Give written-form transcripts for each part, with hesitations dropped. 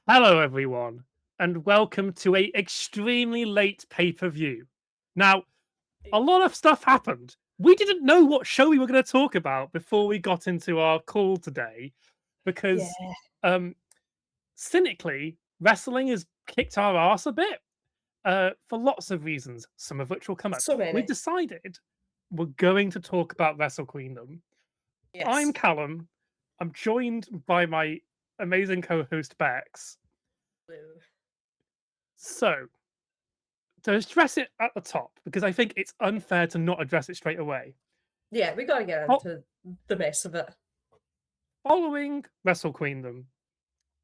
Hello, everyone, and welcome to a extremely late pay-per-view. Now, a lot of stuff happened. We didn't know what show we were going to talk about before we got into our call today, Yeah, because um, cynically, wrestling has kicked our ass a bit for lots of reasons, some of which will come up. so We many. decided we're going to talk about Wrestle Queendom. I'm Yes. Callum. I'm joined by my amazing co-host Bex. Blue. So, to address it at the top, because I think it's unfair to not address it straight away. Yeah, we gotta get Fo- into the mess of it. Following Wrestle Queendom,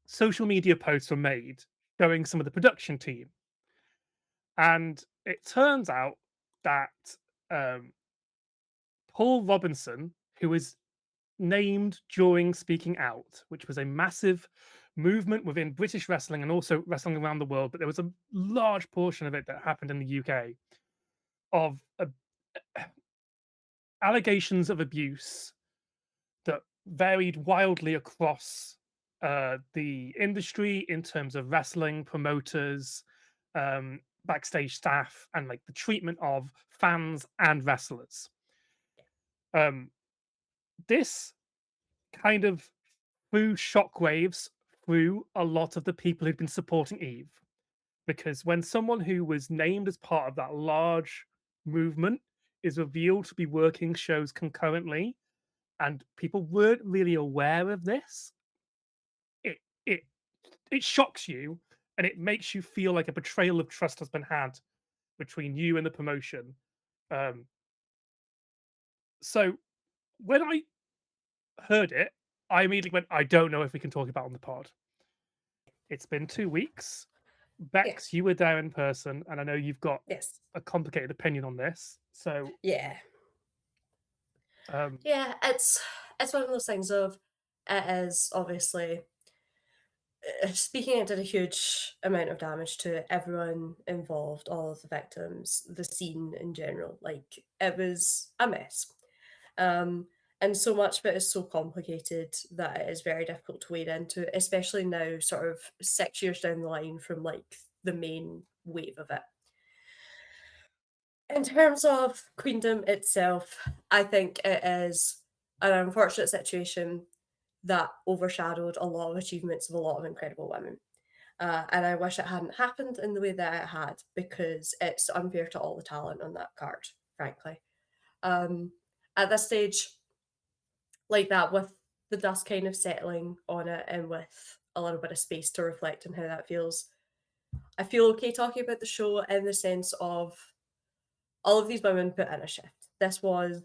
social media posts were made showing some of the production team, and it turns out that um, Paul Robinson, who was named during Speaking Out, which was a massive movement within British wrestling and also wrestling around the world, but there was a large portion of it that happened in the UK of allegations of abuse that varied wildly across the industry in terms of wrestling promoters, backstage staff, and like the treatment of fans and wrestlers. Um, this kind of threw shockwaves through a lot of the people who'd been supporting Eve, because when someone who was named as part of that large movement is revealed to be working shows concurrently and people weren't really aware of this, it it it shocks you and it makes you feel like a betrayal of trust has been had between you and the promotion. Um, so when I heard it, I immediately went, I don't know if we can talk about it on the pod. It's been 2 weeks. Yeah. Bex, you were there in person, and I know you've got Yes. a complicated opinion on this. So, Yeah. um, Yeah, it's one of those things of it is obviously speaking, it did a huge amount of damage to everyone involved, all of the victims, the scene in general. Like it was a mess. Um, and so much of it is so complicated that it is very difficult to wade into, especially now, sort of 6 years down the line from like the main wave of it. In terms of Queendom itself, I think it is an unfortunate situation that overshadowed a lot of achievements of a lot of incredible women. And I wish it hadn't happened in the way that it had because it's unfair to all the talent on that card, frankly. Um, at this stage, like that, with the dust kind of settling on it and with a little bit of space to reflect on how that feels, I feel okay talking about the show in the sense of all of these women put in a shift. This was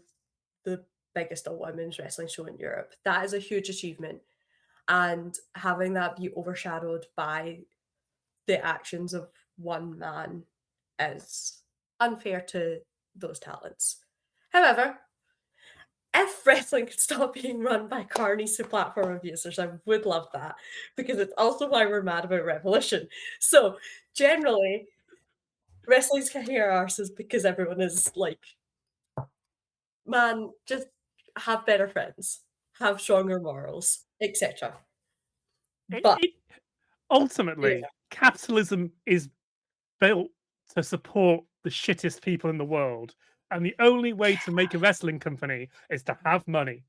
the biggest all women's wrestling show in Europe. That is a huge achievement. And having that be overshadowed by the actions of one man is unfair to those talents. However, if wrestling could stop being run by carnies to platform abusers, I would love that because it's also why we're mad about Revolution. So, generally, wrestling's kicking our arses because everyone is like, man, just have better friends, have stronger morals, etc. it, But it yeah, ultimately, capitalism is built to support the shittest people in the world. And the only way to make a wrestling company is to have money.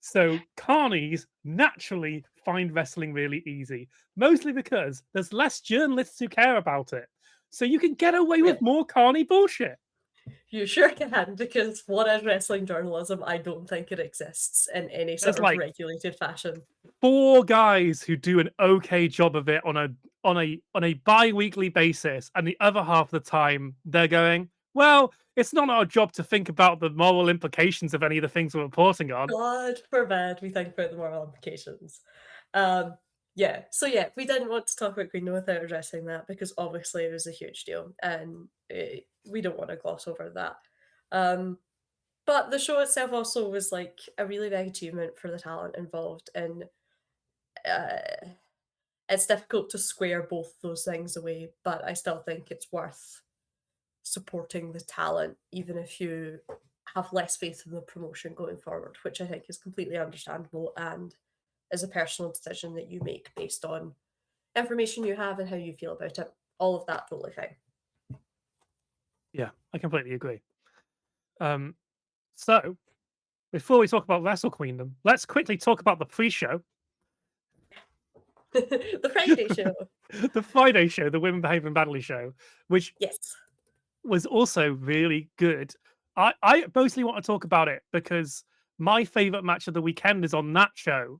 So carnies naturally find wrestling really easy, mostly because there's less journalists who care about it. So you can get away yeah, with more carny bullshit. you sure can because what is wrestling journalism? I don't think it exists in any sort There's of like regulated fashion. four guys who do an okay job of it on a bi-weekly basis, and the other half of the time they're going, well, it's not our job to think about the moral implications of any of the things we're reporting on. God forbid we think about the moral implications. Um, yeah, so yeah, we didn't want to talk about Queendom without addressing that because obviously it was a huge deal, and we don't want to gloss over that. Um, but the show itself also was like a really big achievement for the talent involved, and uh, it's difficult to square both those things away. But I still think it's worth supporting the talent, even if you have less faith in the promotion going forward, which I think is completely understandable and is a personal decision that you make based on information you have and how you feel about it. All of that totally fine. Yeah, I completely agree. Um, so before we talk about Wrestle Queendom, let's quickly talk about the pre-show, The Friday show. the Friday show, the Women Behaving Badly show, which Yes. was also really good. I mostly want to talk about it because my favorite match of the weekend is on that show.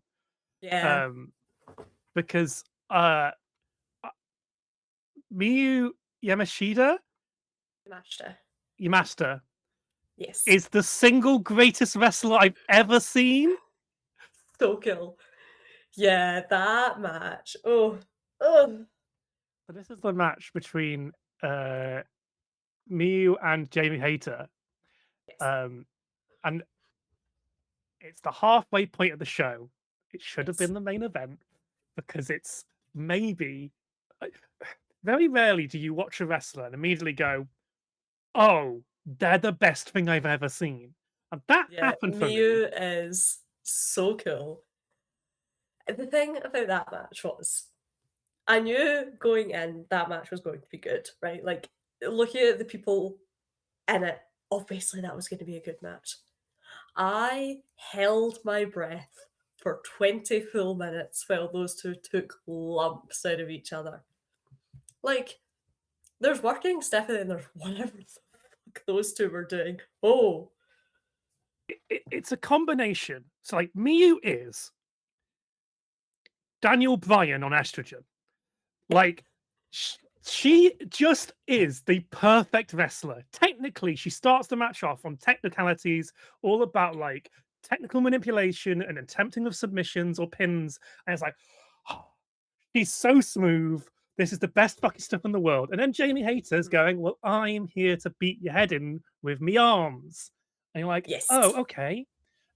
Yeah. Um, because Miyu Yamashita, Master. Yamashita, Yes. is the single greatest wrestler I've ever seen. So cool. Yeah, that match. Oh. Oh. So this is the match between Miyu and Jamie Hayter. Yes. Um, and it's the halfway point of the show. It should have Yes. been the main event because it's maybe uh, very rarely do you watch a wrestler and immediately go, "Oh, they're the best thing I've ever seen." And that Yeah. happened for me. Miyu is so cool. The thing about that match was I knew going in that match was going to be good, right? Like looking at the people in it, obviously that was going to be a good match. I held my breath for 20 full minutes while those two took lumps out of each other. Like, there's working stuff and then there's whatever the fuck those two were doing. Oh, It's a combination. So, like, Miyu is Daniel Bryan on estrogen. Like, she just is the perfect wrestler. Technically, she starts the match off on technicalities, all about like technical manipulation and attempting of submissions or pins. And it's like, oh, she's so smooth. This is the best fucking stuff in the world. And then Jamie Hayter's mhm. going, "Well, I'm here to beat your head in with me arms." And you're like, Yes. "Oh, okay."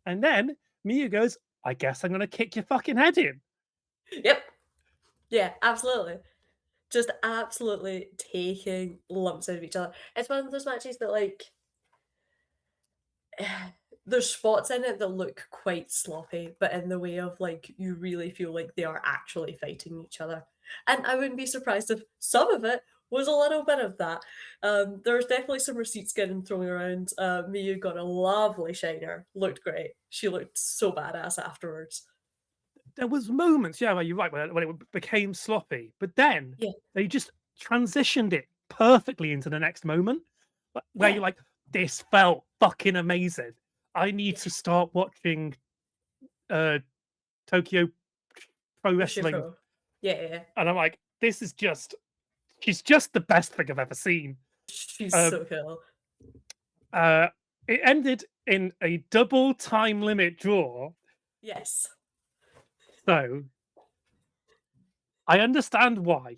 And then Miyu goes, "I guess I'm gonna kick your fucking head in." Yep. Yeah, absolutely. Just absolutely taking lumps out of each other. It's one of those matches that, like, there's spots in it that look quite sloppy, but in the way of like you really feel like they are actually fighting each other. And I wouldn't be surprised if some of it was a little bit of that. There's definitely some receipts getting thrown around. Miyu got a lovely shiner, looked great. She looked so badass afterwards. There was moments, yeah, where you're right, when it became sloppy, but then Yeah, they just transitioned it perfectly into the next moment, where yeah, you're like, "This felt fucking amazing. I need yeah. to start watching uh Tokyo Pro Wrestling." Yoshifo. Yeah, yeah, yeah. And I'm like, "This is just she's just the best thing I've ever seen." She's Um, so cool. uh, it ended in a double time limit draw, Yes. so I understand why.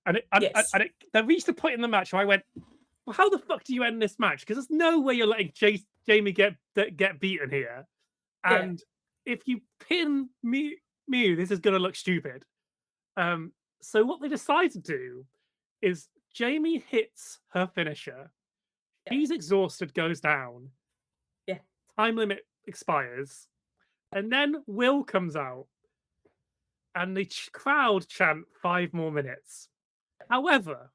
And Yes. they reached a point in the match where I went, "Well, how the fuck do you end this match? Because there's no way you're letting Jamie get beaten here. Yeah. And if you pin Mew, this is gonna look stupid." So what they decide to do is Jamie hits her finisher. Yeah. She's exhausted, goes down. Yeah. Time limit expires, and then Will comes out, and the crowd chant 5 more minutes. However,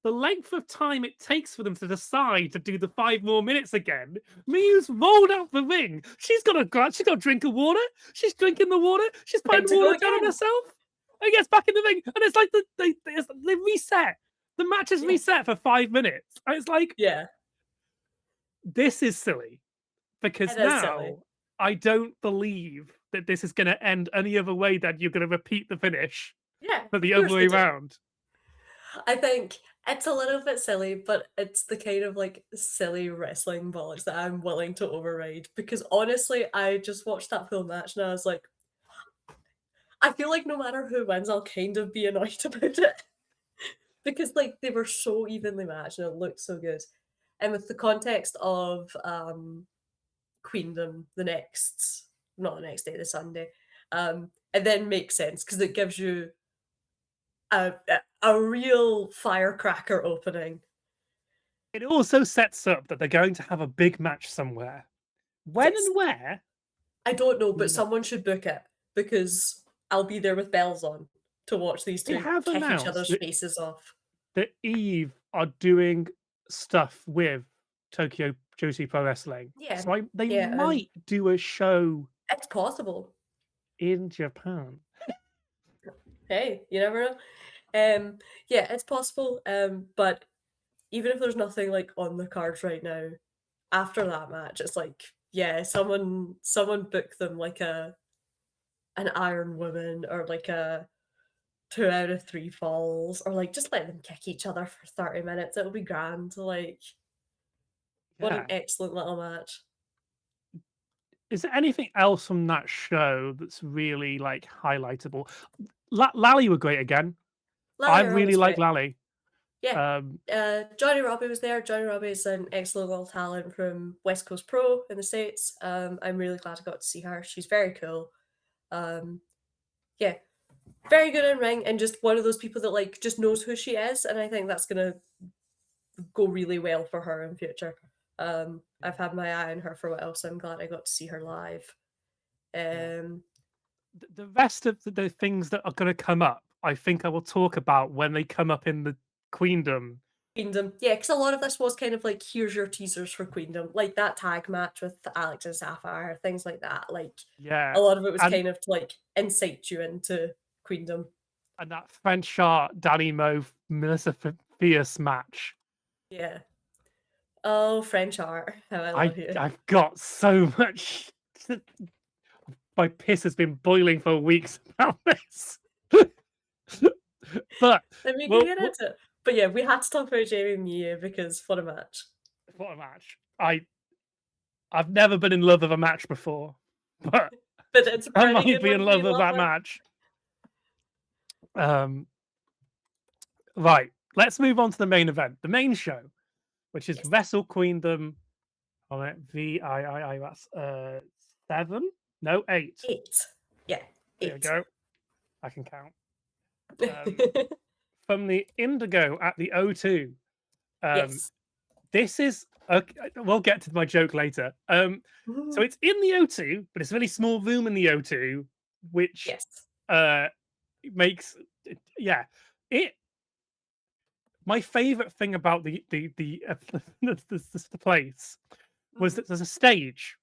the length of time it takes for them to decide to do the 5 more minutes again. Miyu's rolled out the ring. She's got a drink of water. She's drinking the water. She's Ready putting to go water down on again. herself. And gets back in the ring. And it's like they reset. The match is Yeah. reset for 5 minutes. And it's like, Yeah. this is silly. Because It is silly. now I don't believe that this is going to end any other way than you're going to repeat the finish Yeah, for the of other course way they do. around. I think it's a little bit silly, but it's the kind of like silly wrestling bollocks that I'm willing to override because honestly, I just watched that full match and I was like, I feel like no matter who wins, I'll kind of be annoyed about it because like they were so evenly matched and it looked so good. And with the context of Queendom the next, not the next day, the Sunday, it then makes sense because it gives you a real firecracker opening. It also sets up that they're going to have a big match somewhere. When Yes. and where? I don't know, but No. someone should book it because I'll be there with bells on. to watch these They two have kick each announced other's faces off. that Eve are doing stuff with Tokyo Joshi Pro Wrestling, Yeah, so they yeah, and might do a show it's possible. in Japan. Hey, you never know. Yeah, it's possible. But even if there's nothing like on the cards right now, after that match, it's like, yeah, someone book them like an Iron Woman or like a 2 out of 3 falls, or like just let them kick each other for 30 minutes. It'll be grand. Like, what an Yeah. excellent little match. Is there anything else from that show that's really like highlightable? Lally were great again. I Lally Earl really was like great. Lally. Yeah. Um, Johnny Robbie was there. Johnny Robbie is an excellent little talent from West Coast Pro in the States. I'm really glad I got to see her. She's very cool. Um, yeah, very good in ring and just one of those people that like just knows who she is, and I think that's gonna go really well for her in future. I've had my eye on her for a while, so I'm glad I got to see her live. yeah. Um, The rest of the things that are going to come up, I think I will talk about when they come up in the Queendom. Queendom, yeah, because a lot of this was kind of like here's your teasers for Queendom, like that tag match with Alex and Sapphire, things like that. Like Yeah, a lot of it was and kind of to like incite you into Queendom. that French art Danny Mo Melissa Fierce match. Yeah. Oh, French art, how I love you. I've got so much. My piss has been boiling for weeks about this. But Then we can well, get into it. But yeah, we had to talk about Jamie and Mia because what a match. what a match! I've never been in love with a match before, but But it's a I pretty might good be in one, love me with that lover. match. Um, right, let's move on to the main event, the main show, which is Yes. Wrestle Queendom. All right, VIII. That's 7, no 8. 8. Yeah, There we 8. go. I can count. Um, from the Indigo at the O2. Um, Yes. this is okay, we'll get to my joke later. So Mhm. it's in the O2, but it's a really small room in the O2, which Yes. uh makes yeah. It My favorite thing about the place was Mhm. that there's a stage.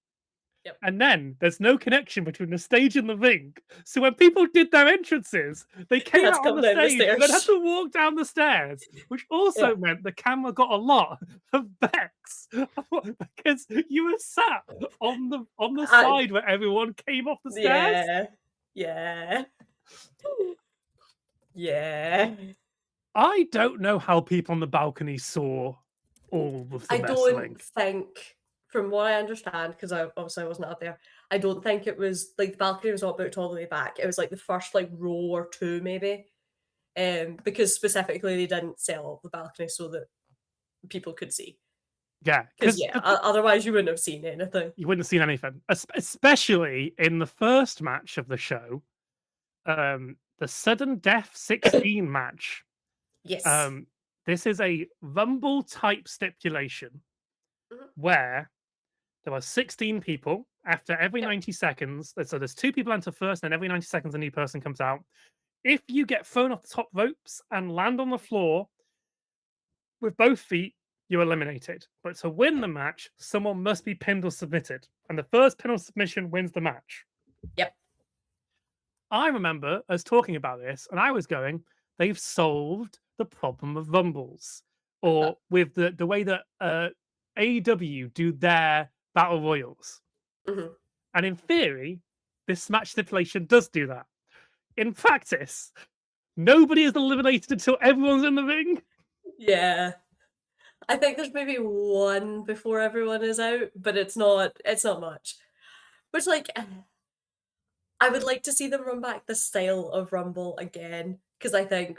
Yep. And then there's no connection between the stage and the ring. So when people did their entrances, they You came had to out on come the down the stage and then had stairs. to walk down the stairs, which Yeah. also meant the camera got a lot of backs because you were sat on the I side where everyone came off the stairs. Yeah. Yeah. Yeah. I don't know how people on the balcony saw all of the I wrestling. don't think, from what I understand, because I obviously I wasn't up there, I don't think it was like the balcony was not booked all the way back. It was like the first like row or two maybe. Because specifically they didn't sell the balcony so that people could see. Yeah, Because because yeah, otherwise you wouldn't have seen anything. you wouldn't have seen anything, especially in the first match of the show, the sudden death 16 match. Yes. Um, this is a Rumble type stipulation Mhm. where there are 16 people after every Yep. 90 seconds. So there's 2 people enter first, and every 90 seconds, a new person comes out. If you get thrown off the top ropes and land on the floor with both feet, you're eliminated. But to win the match, someone must be pinned or submitted. And the first pin or submission wins the match. Yep. I remember us talking about this, and I was going, they've solved the problem of rumbles, or with the way that AEW do their battle royals. Mhm. And in theory, this match stipulation does do that. In practice, nobody is eliminated until everyone's in the ring. Yeah. I think there's maybe one before everyone is out, but it's not much. Which like I would like to see them run back the style of Rumble again because I think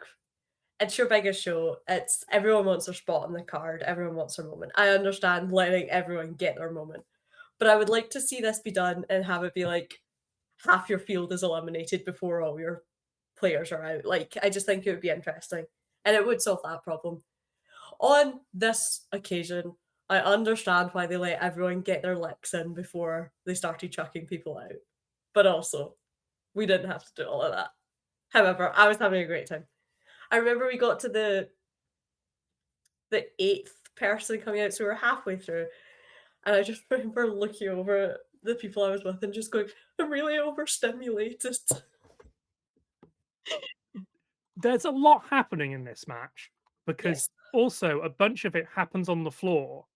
it's your biggest show. It's everyone wants their spot on the card. Everyone wants their moment. I understand letting everyone get their moment, but I would like to see this be done and have it be like half your field is eliminated before all your players are out. Like I just think it would be interesting, and it would solve that problem. On this occasion, I understand why they let everyone get their licks in before they started chucking people out, but also we didn't have to do all of that. However, I was having a great time. I remember we got to the 8th person coming out, so we were halfway through, and I just remember looking over at the people I was with and just going, "I'm really overstimulated." There's a lot happening in this match because Yes. also a bunch of it happens on the floor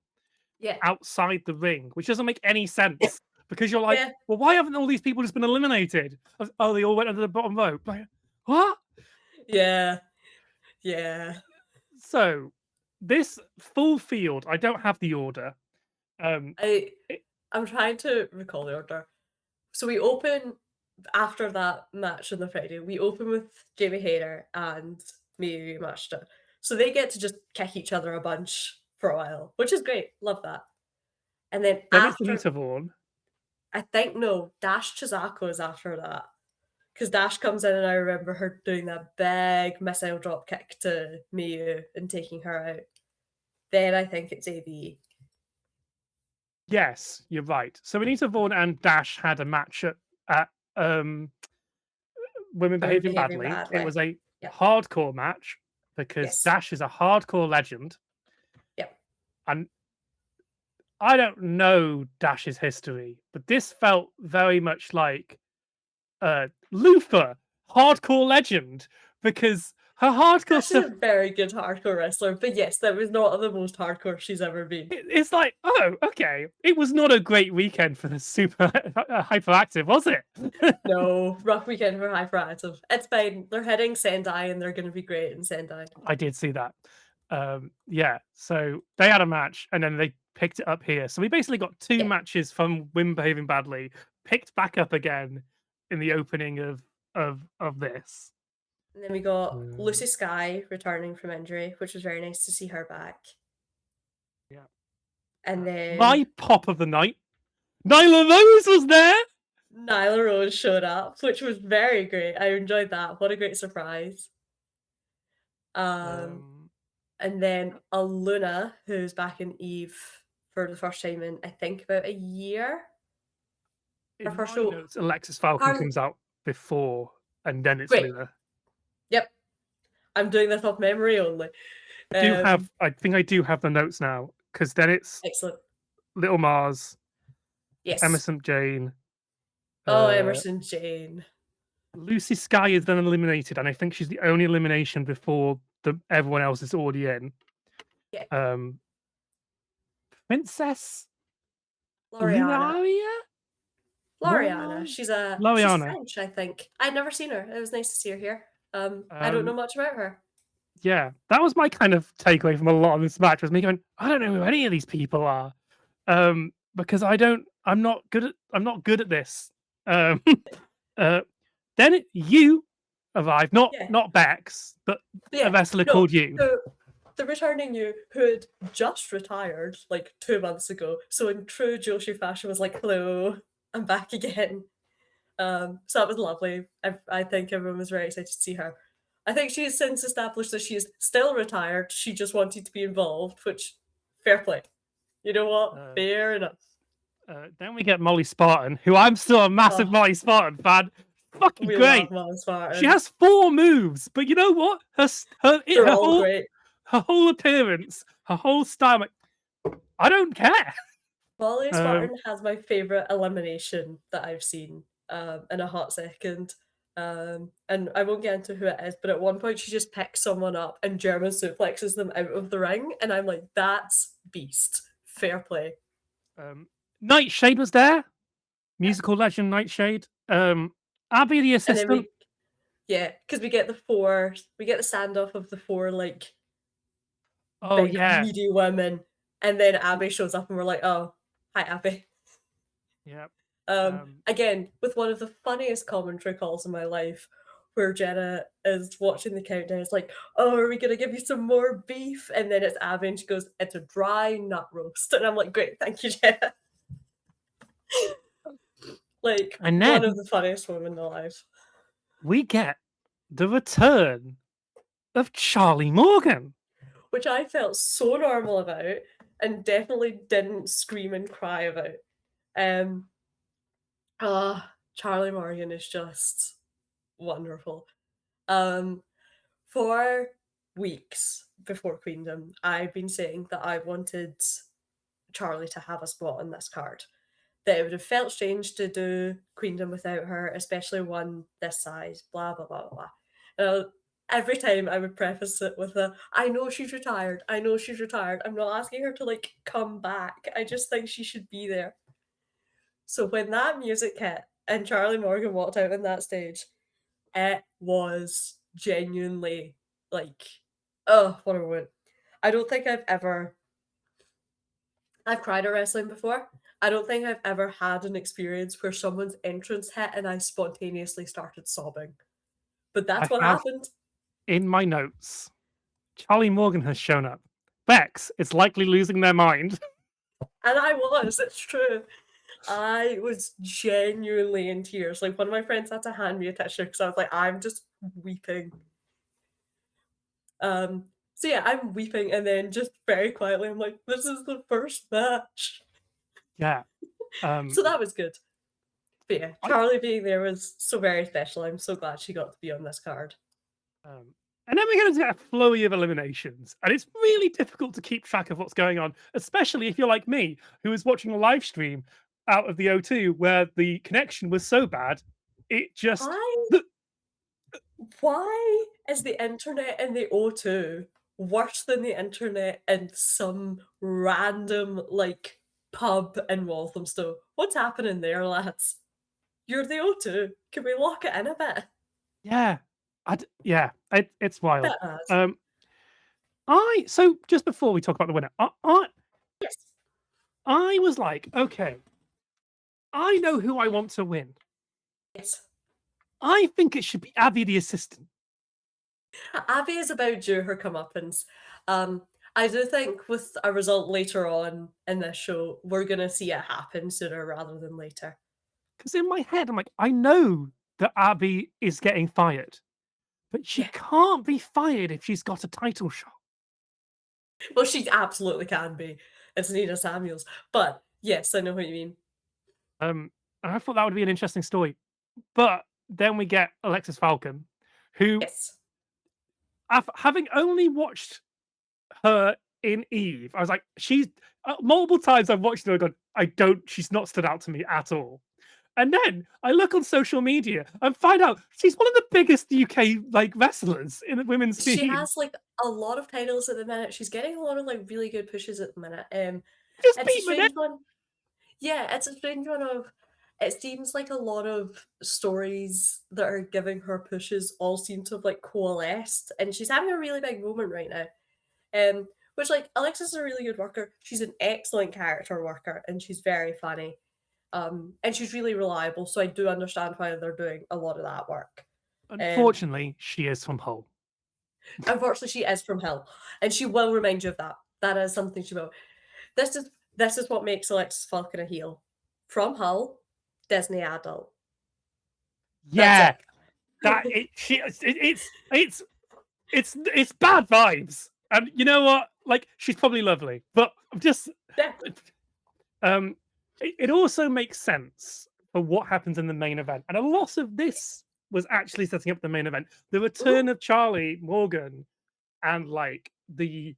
Yeah. outside the ring, which doesn't make any sense because you're like, Yeah. well, why haven't all these people just been eliminated? Oh, they all went under the bottom rope. Like, what? Yeah. Yeah. So this full field, I don't have the order. Um, I it, I'm trying to recall the order. So we open after that match on the Friday, we open with Jamie Hayter and Miyu Yamashita. So they get to just kick each other a bunch for a while, which is great. Love that. And then then it's after Lita Vaughn. I think no, Dash Chizako is after that. Because Dash comes in and I remember her doing that big missile drop kick to Miyu and taking her out. Then I think it's AB. Yes, you're right. So Anita Vaughn and Dash had a match at um, Women Women Behaving behaving Badly. It badly. was a Yep. hardcore match because Yes. Dash is a hardcore legend. Yep. And I don't know Dash's history, but this felt very much like Luther, hardcore legend, because her hardcore Dash is a stuff. very good hardcore wrestler, but yes, that was not the most hardcore she's ever been. It's like, oh, okay. It was not a great weekend for the super hyperactive, was it? No, rough weekend for Hyperactive. It's fine. They're heading Sendai and they're going to be great in Sendai. I did see that. Yeah, so they had a match and then they picked it up here. So we basically got two Yeah. matches from Women Behaving Badly picked back up again in the opening of this. And then we got Um, Lucy Sky returning from injury, which was very nice to see her back. yeah. And then My pop of the night, Nyla Rose was there. Nyla Rose showed up, which was very great. I enjoyed that. What a great surprise. Um, Um, and then Aluna, who's back in Eve for the first time in I think about a year. Her in first my show. notes, Alexis Falcon Harley. comes out before, and then it's Great. Luna. Yep. I'm doing this off memory only. Um, I think I do have the notes now because then it's excellent. Little Mars, Yes. Emerson Jane, Oh, uh, Emerson Jane. Lucy Sky is then eliminated, and I think she's the only elimination before everyone else is already in. Yeah. Um, Princess Loriana. Lunaria? Loriana. She's Loriana. French, I think. I'd never seen her. It was nice to see her here. I don't know Um, much about her. yeah, that was my kind of takeaway from a lot of this match was me going, I don't know who any of these people are. Because I'm not good at this. Um, uh, then you arrived, Yeah. not Bex, but a Yeah. wrestler No, called you. the returning you who had just retired like 2 months ago. So in true Joshi fashion was like, hello, I'm back again. So that was lovely. I think everyone was very excited to see her. I think she has since established that she is still retired. She just wanted to be involved, which fair play. You know what? Uh, Fair enough. then we get Molly Spartan, who I'm still a massive Oh, Molly Spartan fan. Fucking we love great. Molly She Spartan. has 4 moves, but you know what? They're all great. her whole appearance, her whole style. Like, I don't care. Molly Um, Spartan has my favorite elimination that I've seen in a hot second. And I won't get into who it is, but at one point she just picks someone up and German suplexes them out of the ring, and I'm like, that's beast. Fair play. Nightshade was there, Yeah. musical legend Nightshade. Abby the And then assistant. because we get the standoff of the four like Oh big yeah, meaty women, and then Abby shows up and we're like, oh, hi Abby. yeah. Again, with one of the funniest commentary calls in my life, where Jenna is watching the countdown, it's like, "Oh, are we gonna give you some more beef?" And then it's Abby, and she goes, "It's a dry nut roast," and I'm like, "Great, thank you, Jenna." Like And one of then the funniest women alive. we get the return of Charlie Morgan. Which I felt so normal about, and definitely didn't scream and cry about. Charlie Morgan is just wonderful. Um, for weeks before Queendom, I've been saying that I wanted Charlie to have a spot on this card. That it would have felt strange to do Queendom without her, especially one this size, blah, blah, blah, blah. And every time I would preface it with a, I know she's retired. I know she's retired. I'm not asking her to like come back. I just think she should be there. So when that music hit and Charlie Morgan walked out on that stage, it was genuinely like, oh, what a moment. I don't think I've cried at wrestling before. I don't think I've ever had an experience where someone's entrance hit and I spontaneously started sobbing. But I that's what have happened. in my notes, Charlie Morgan has shown up. Bex is likely losing their mind. And I was, it's true. I was genuinely in tears. Like one of my friends had to hand me a tissue because I was like, I'm just weeping. So yeah, I'm weeping and then just very quietly I'm like, this is the first match. Yeah. So that was good. But yeah, I Charlie being there was so very special. I'm so glad she got to be on this card. and then we're going to get a flurry of eliminations, and it's really difficult to keep track of what's going on, especially if you're like me, who was watching a live stream out of the O2 where the connection was so bad, it just I the, Why is the internet in the O2 worse than the internet in some random, like, pub in Walthamstow? What's happening there, lads? You're the O2. Can we lock it in a bit? yeah, yeah, it's wild. Bit mad. Um, I so just before we talk about the winner, Yes. I was like, okay, I know who I want to win. Yes. I think it should be Abby, the assistant. Abby is about due her comeuppance. Um, I do think with a result later on in this show, we're gonna see it happen sooner rather than later. Because in my head, I'm like, I know that Abby is getting fired, but she Yeah. can't be fired if she's got a title shot. Well, she absolutely can be. It's Nina Samuels. But yes, I know what you mean. And I thought that would be an interesting story. But then we get Alexis Falcon, who, Yes. having only watched her in Eve, I was like, she's multiple times I've watched her and gone, I don't, she's not stood out to me at all. And then I look on social media and find out she's one of the biggest UK like wrestlers in the women's She scene. has, like, a lot of titles at the minute. She's getting a lot of, like, really good pushes at the minute. Just It's a beat Manette. strange one. Yeah, it's a strange one of it seems like a lot of stories that are giving her pushes all seem to have, like, coalesced, and she's having a really big moment right now. Which, like, Alexis is a really good worker. She's an excellent character worker, and she's very funny. And she's really reliable, so I do understand why they're doing a lot of that work. Um, Unfortunately, she is from Hull. Unfortunately, she is from Hill, and she will remind you of that. That is something she will. This is what makes Alexis Falcon a heel. From Hull, Disney adult. That's Yeah, it. that it, she, it's bad vibes. And you know what? Like, she's probably lovely, but just Yeah. it also makes sense for what happens in the main event. And a lot of this was actually setting up the main event. The Mhm. return of Charlie Morgan and like the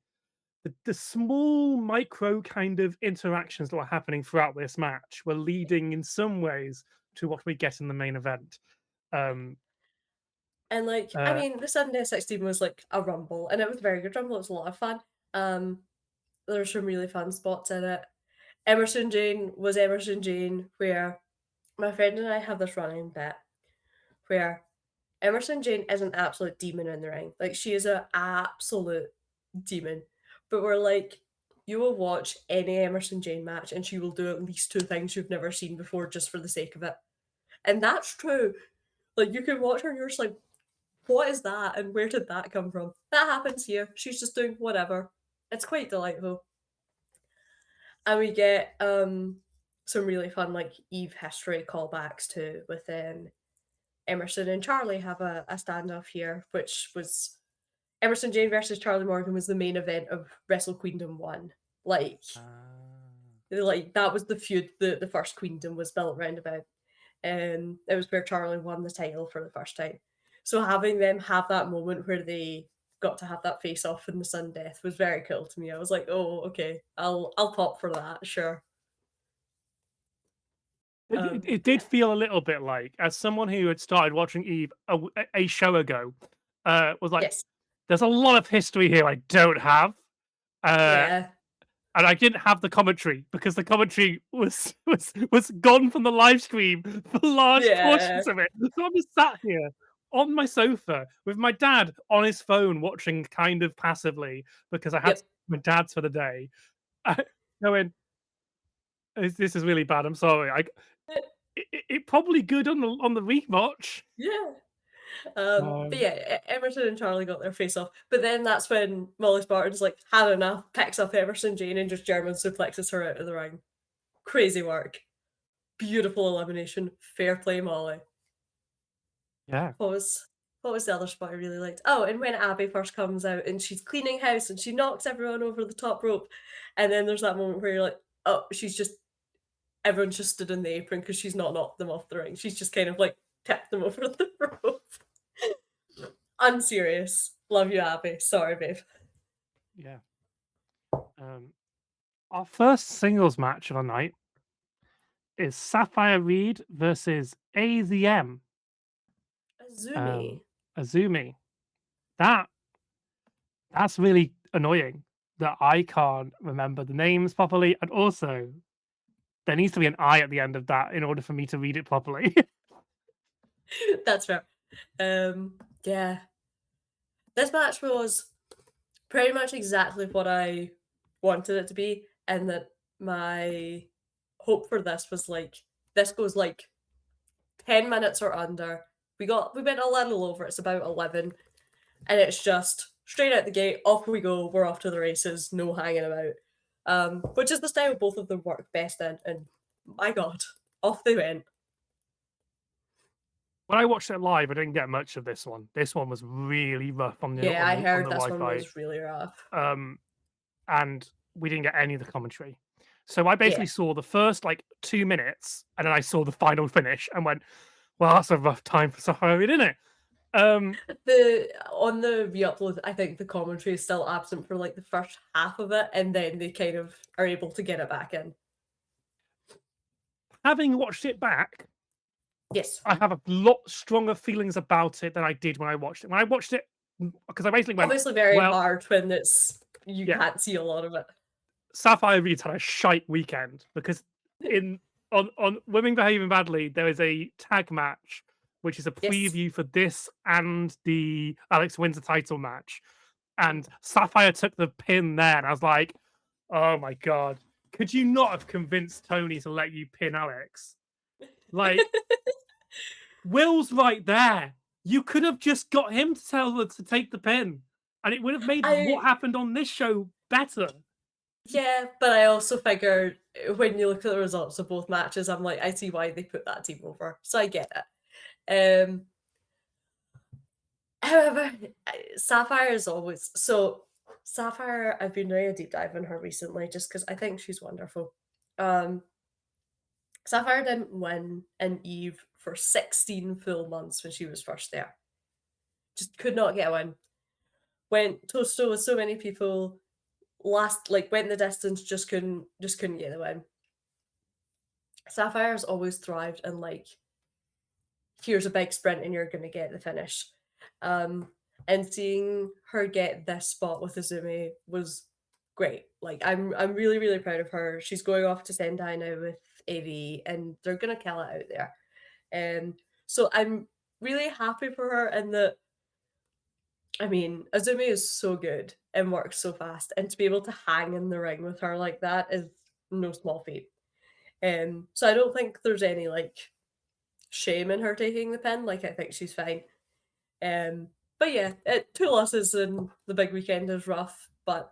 small micro kind of interactions that were happening throughout this match were leading in some ways to what we get in the main event. Um, And, like, I uh, mean, the Sunday 16 was, like, a rumble, and it was a very good rumble, it was a lot of fun. There were some really fun spots in it. Emerson Jane was Emerson Jane, where my friend and I have this running bet where Emerson Jane is an absolute demon in the ring. Like, she is an absolute demon. But we're like, you will watch any Emerson Jane match and she will do at least two things you've never seen before just for the sake of it. And that's true. Like, you can watch her and you're just like, what is that? And where did that come from? That happens here. She's just doing whatever. It's quite delightful. And we get some really fun like Eve history callbacks too with Emerson and Charlie have a standoff here, which was Emerson Jane versus Charlie Morgan was the main event of Wrestle Queendom One. Like, like that was the feud the first Queendom was built around about. It was where Charlie won the title for the first time. So having them have that moment where they got to have that face off in the sudden death was very cool to me. I was like, "Oh, okay. I'll pop for that, sure." It did Yeah. feel a little bit like, as someone who had started watching Eve a show ago, was like, Yes. "There's a lot of history here I don't have," uh, Yeah. and I didn't have the commentary because the commentary was gone from the live stream for large Yeah. portions of it. So I'm just sat here on my sofa with my dad on his phone watching kind of passively because I had Yep. my dad's for the day, going, this is really bad, I'm sorry, it probably good on the rewatch." Yeah. But Um, yeah, Emerson and Charlie got their face off. But then that's when Molly Spartan's like, had enough, picks up Emerson Jane and just German suplexes her out of the ring. Crazy work. Beautiful elimination. Fair play, Molly. yeah. What was what was the other spot I really liked? Oh, and when Abby first comes out and she's cleaning house and she knocks everyone over the top rope, and then there's that moment where you're like, oh, she's just everyone's just stood in the apron because she's not knocked them off the ring. She's just kind of like tipped them over the rope. Unserious. Love you, Abby. Sorry, babe. Yeah. Um, our first singles match of the night is Sapphire Reed versus AZM, Azumi. um, Azumi. That that's really annoying that I can't remember the names properly, and also there needs to be an I at the end of that in order for me to read it properly. That's fair. Yeah. This match was pretty much exactly what I wanted it to be, and that my hope for this was like this goes like 10 minutes or under. We went a little over, it's about 11, and it's just straight out the gate, off we go, we're off to the races, no hanging about. Which is the style both of them work best in, and my god, off they went. When I watched it live, I didn't get much of this one. This one was really rough Yeah, I on heard the this one Wi-Fi. was really rough. And we didn't get any of the commentary. So I Yeah. basically saw the first like 2 minutes, and then I saw the final finish and went, "Well, that's a rough time for Safari, isn't it?" The on the re-upload, I think the commentary is still absent for like the first half of it, and then they kind of are able to get it back in. Having watched it back, Yes. I have a lot stronger feelings about it than I did when I watched it. When I watched it, because I basically went, Obviously very "Well, hard when it's you yeah, can't see a lot of it. Sapphire Reed's had a shite weekend because in on Women Behaving Badly, there is a tag match which is a Yes. preview for this and the Alex wins the title match. And Sapphire took the pin there, and I was like, "Oh my god, could you not have convinced Tony to let you pin Alex? Like, Will's right there. You could have just got him to tell her to take the pin, and it would have made what I happened on this show better." Yeah, but I also figured when you look at the results of both matches, I'm like, I see why they put that team over. So I get it. However, Sapphire is always so Sapphire, I've been doing a deep dive on her recently just because I think she's wonderful. Um, Sapphire didn't win in Eve for 16 full months when she was first there. Just could not get a win. Went toe to toe with so many people. Last like went the distance, just couldn't get the win. Sapphire's always thrived in like here's a big sprint and you're gonna get the finish. Um, and seeing her get this spot with Izumi was great. Like I'm really, really proud of her. She's going off to Sendai now with AV and they're gonna kill it out there. So I'm really happy for her and that I mean, Azumi is so good and works so fast, and to be able to hang in the ring with her like that is no small feat. So I don't think there's any like shame in her taking the pin. Like I think she's fine. Um, but yeah, two losses in the big weekend is rough, but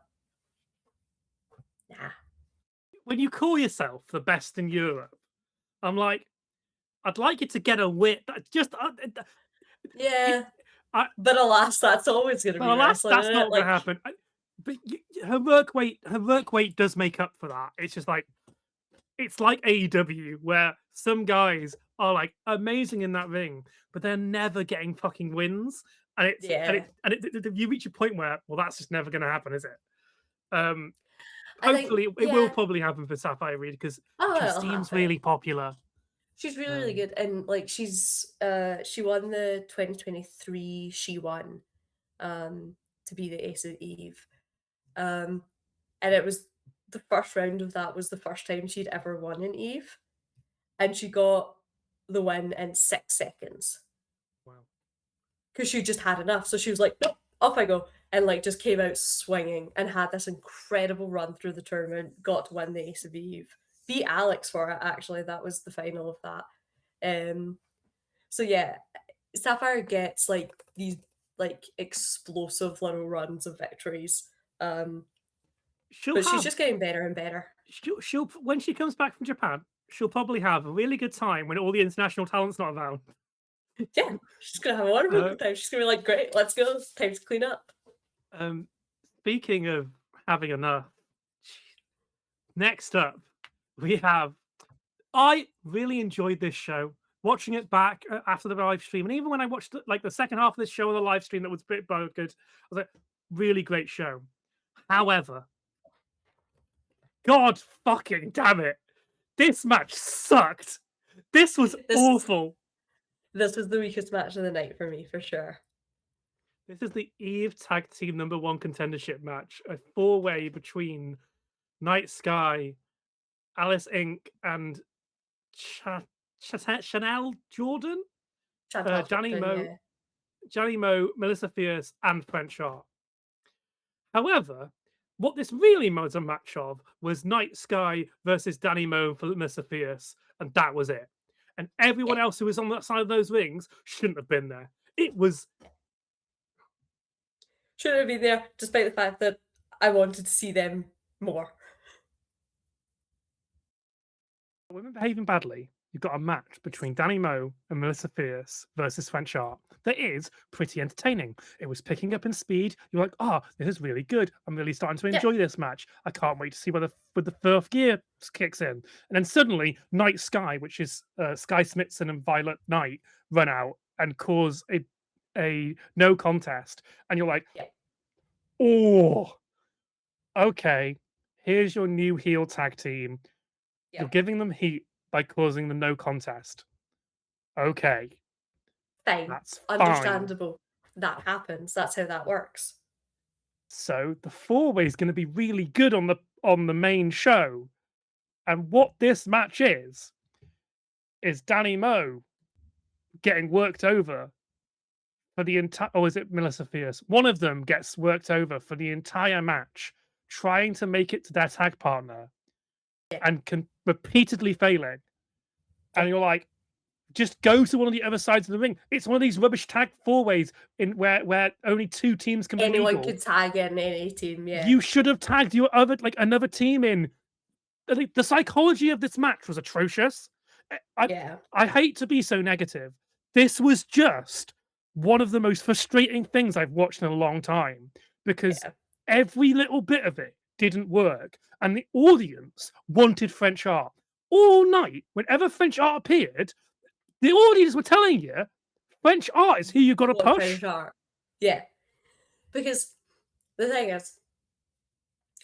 nah. When you call yourself the best in Europe, I'm like, I'd like you to get a win. Just it, Yeah, I, but alas, that's always going to be well, wrestling, that's isn't not it? going to Like, happen. But her work weight does make up for that. It's just like it's like AEW where some guys are like amazing in that ring, but they're never getting fucking wins. And it's and Yeah. it and it, you reach a point where, well, that's just never going to happen, is it? Um, I think, Hopefully, it will yeah. probably happen for Sapphire Reed because Oh, she it'll seems happen. really popular. She's really, really Um, good, and, like, she won the 2023 She Won, um, to be the Ace of Eve, um, and it was the first round of that was the first time she'd ever won an Eve, and she got the win in 6 seconds wow. because she just had enough, so she was like, "Nope, off I go," and, like, just came out swinging and had this incredible run through the tournament, got to win the Ace of Eve. Beat Alex for it, actually, that was the final of that, um so yeah, Sapphire gets like these like explosive little runs of victories. Um, She'll but she's have just getting better and better. she'll when she comes back from Japan, she'll probably have a really good time when all the international talent's not around. Yeah, she's gonna have a wonderful Uh, good time. She's gonna be like, great, let's go. It's time to clean up. um, Speaking of having enough, next up we have. I really enjoyed this show. Watching it back after the live stream, and even when I watched like the second half of this show on the live stream, that was a bit good. I was like, really great show. However, God fucking damn it, this match sucked. This was This awful. this was the weakest match of the night for me for sure. This is the Eve Tag Team #1 contendership match, a four-way between Night Sky, Alice Inc., and Chanel Jordan, Chantal Danny Jordan, Mo, yeah. Melissa Fierce, and French Art. However, what this really was a match of was Night Sky versus Danny Mo and Melissa Fierce, and that was it. And everyone Yeah. else who was on that side of those rings shouldn't have been there. It was Shouldn't have been there, despite the fact that I wanted to see them more. women behaving badly. You've got a match between Danny Mo and Melissa Fierce versus French Art that is pretty entertaining. It was picking up in speed. You're like, oh, this is really good. I'm really starting to Yeah. enjoy this match. I can't wait to see whether the fourth gear kicks in. And then suddenly, Night Sky, which is Sky Smithson and Violet Knight, run out and cause a no contest. And you're like, Yeah. oh, okay. Here's your new heel tag team. Yeah. You're giving them heat by causing the no contest. Okay, Fine. that's fine. Understandable. That happens. That's how that works. So the four-way is going to be really good on the main show. And what this match is Danny Mo getting worked over for the entire, or is it Melissa Fierce? One of them gets worked over for the entire match, trying to make it to their tag partner Yeah. and repeatedly failing. And Yeah. you're like, just go to one of the other sides of the ring. It's one of these rubbish tag four ways in where only two teams can be Anyone legal. could tag in any team, yeah. You should have tagged your other another team in. The psychology of this match was atrocious. I Yeah. I hate to be so negative. This was just one of the most frustrating things I've watched in a long time because Yeah. every little bit of it didn't work, and the audience wanted French Art all night. Whenever French Art appeared, the audience were telling you French Art is who you got to What push. French Art. Yeah. Because the thing is,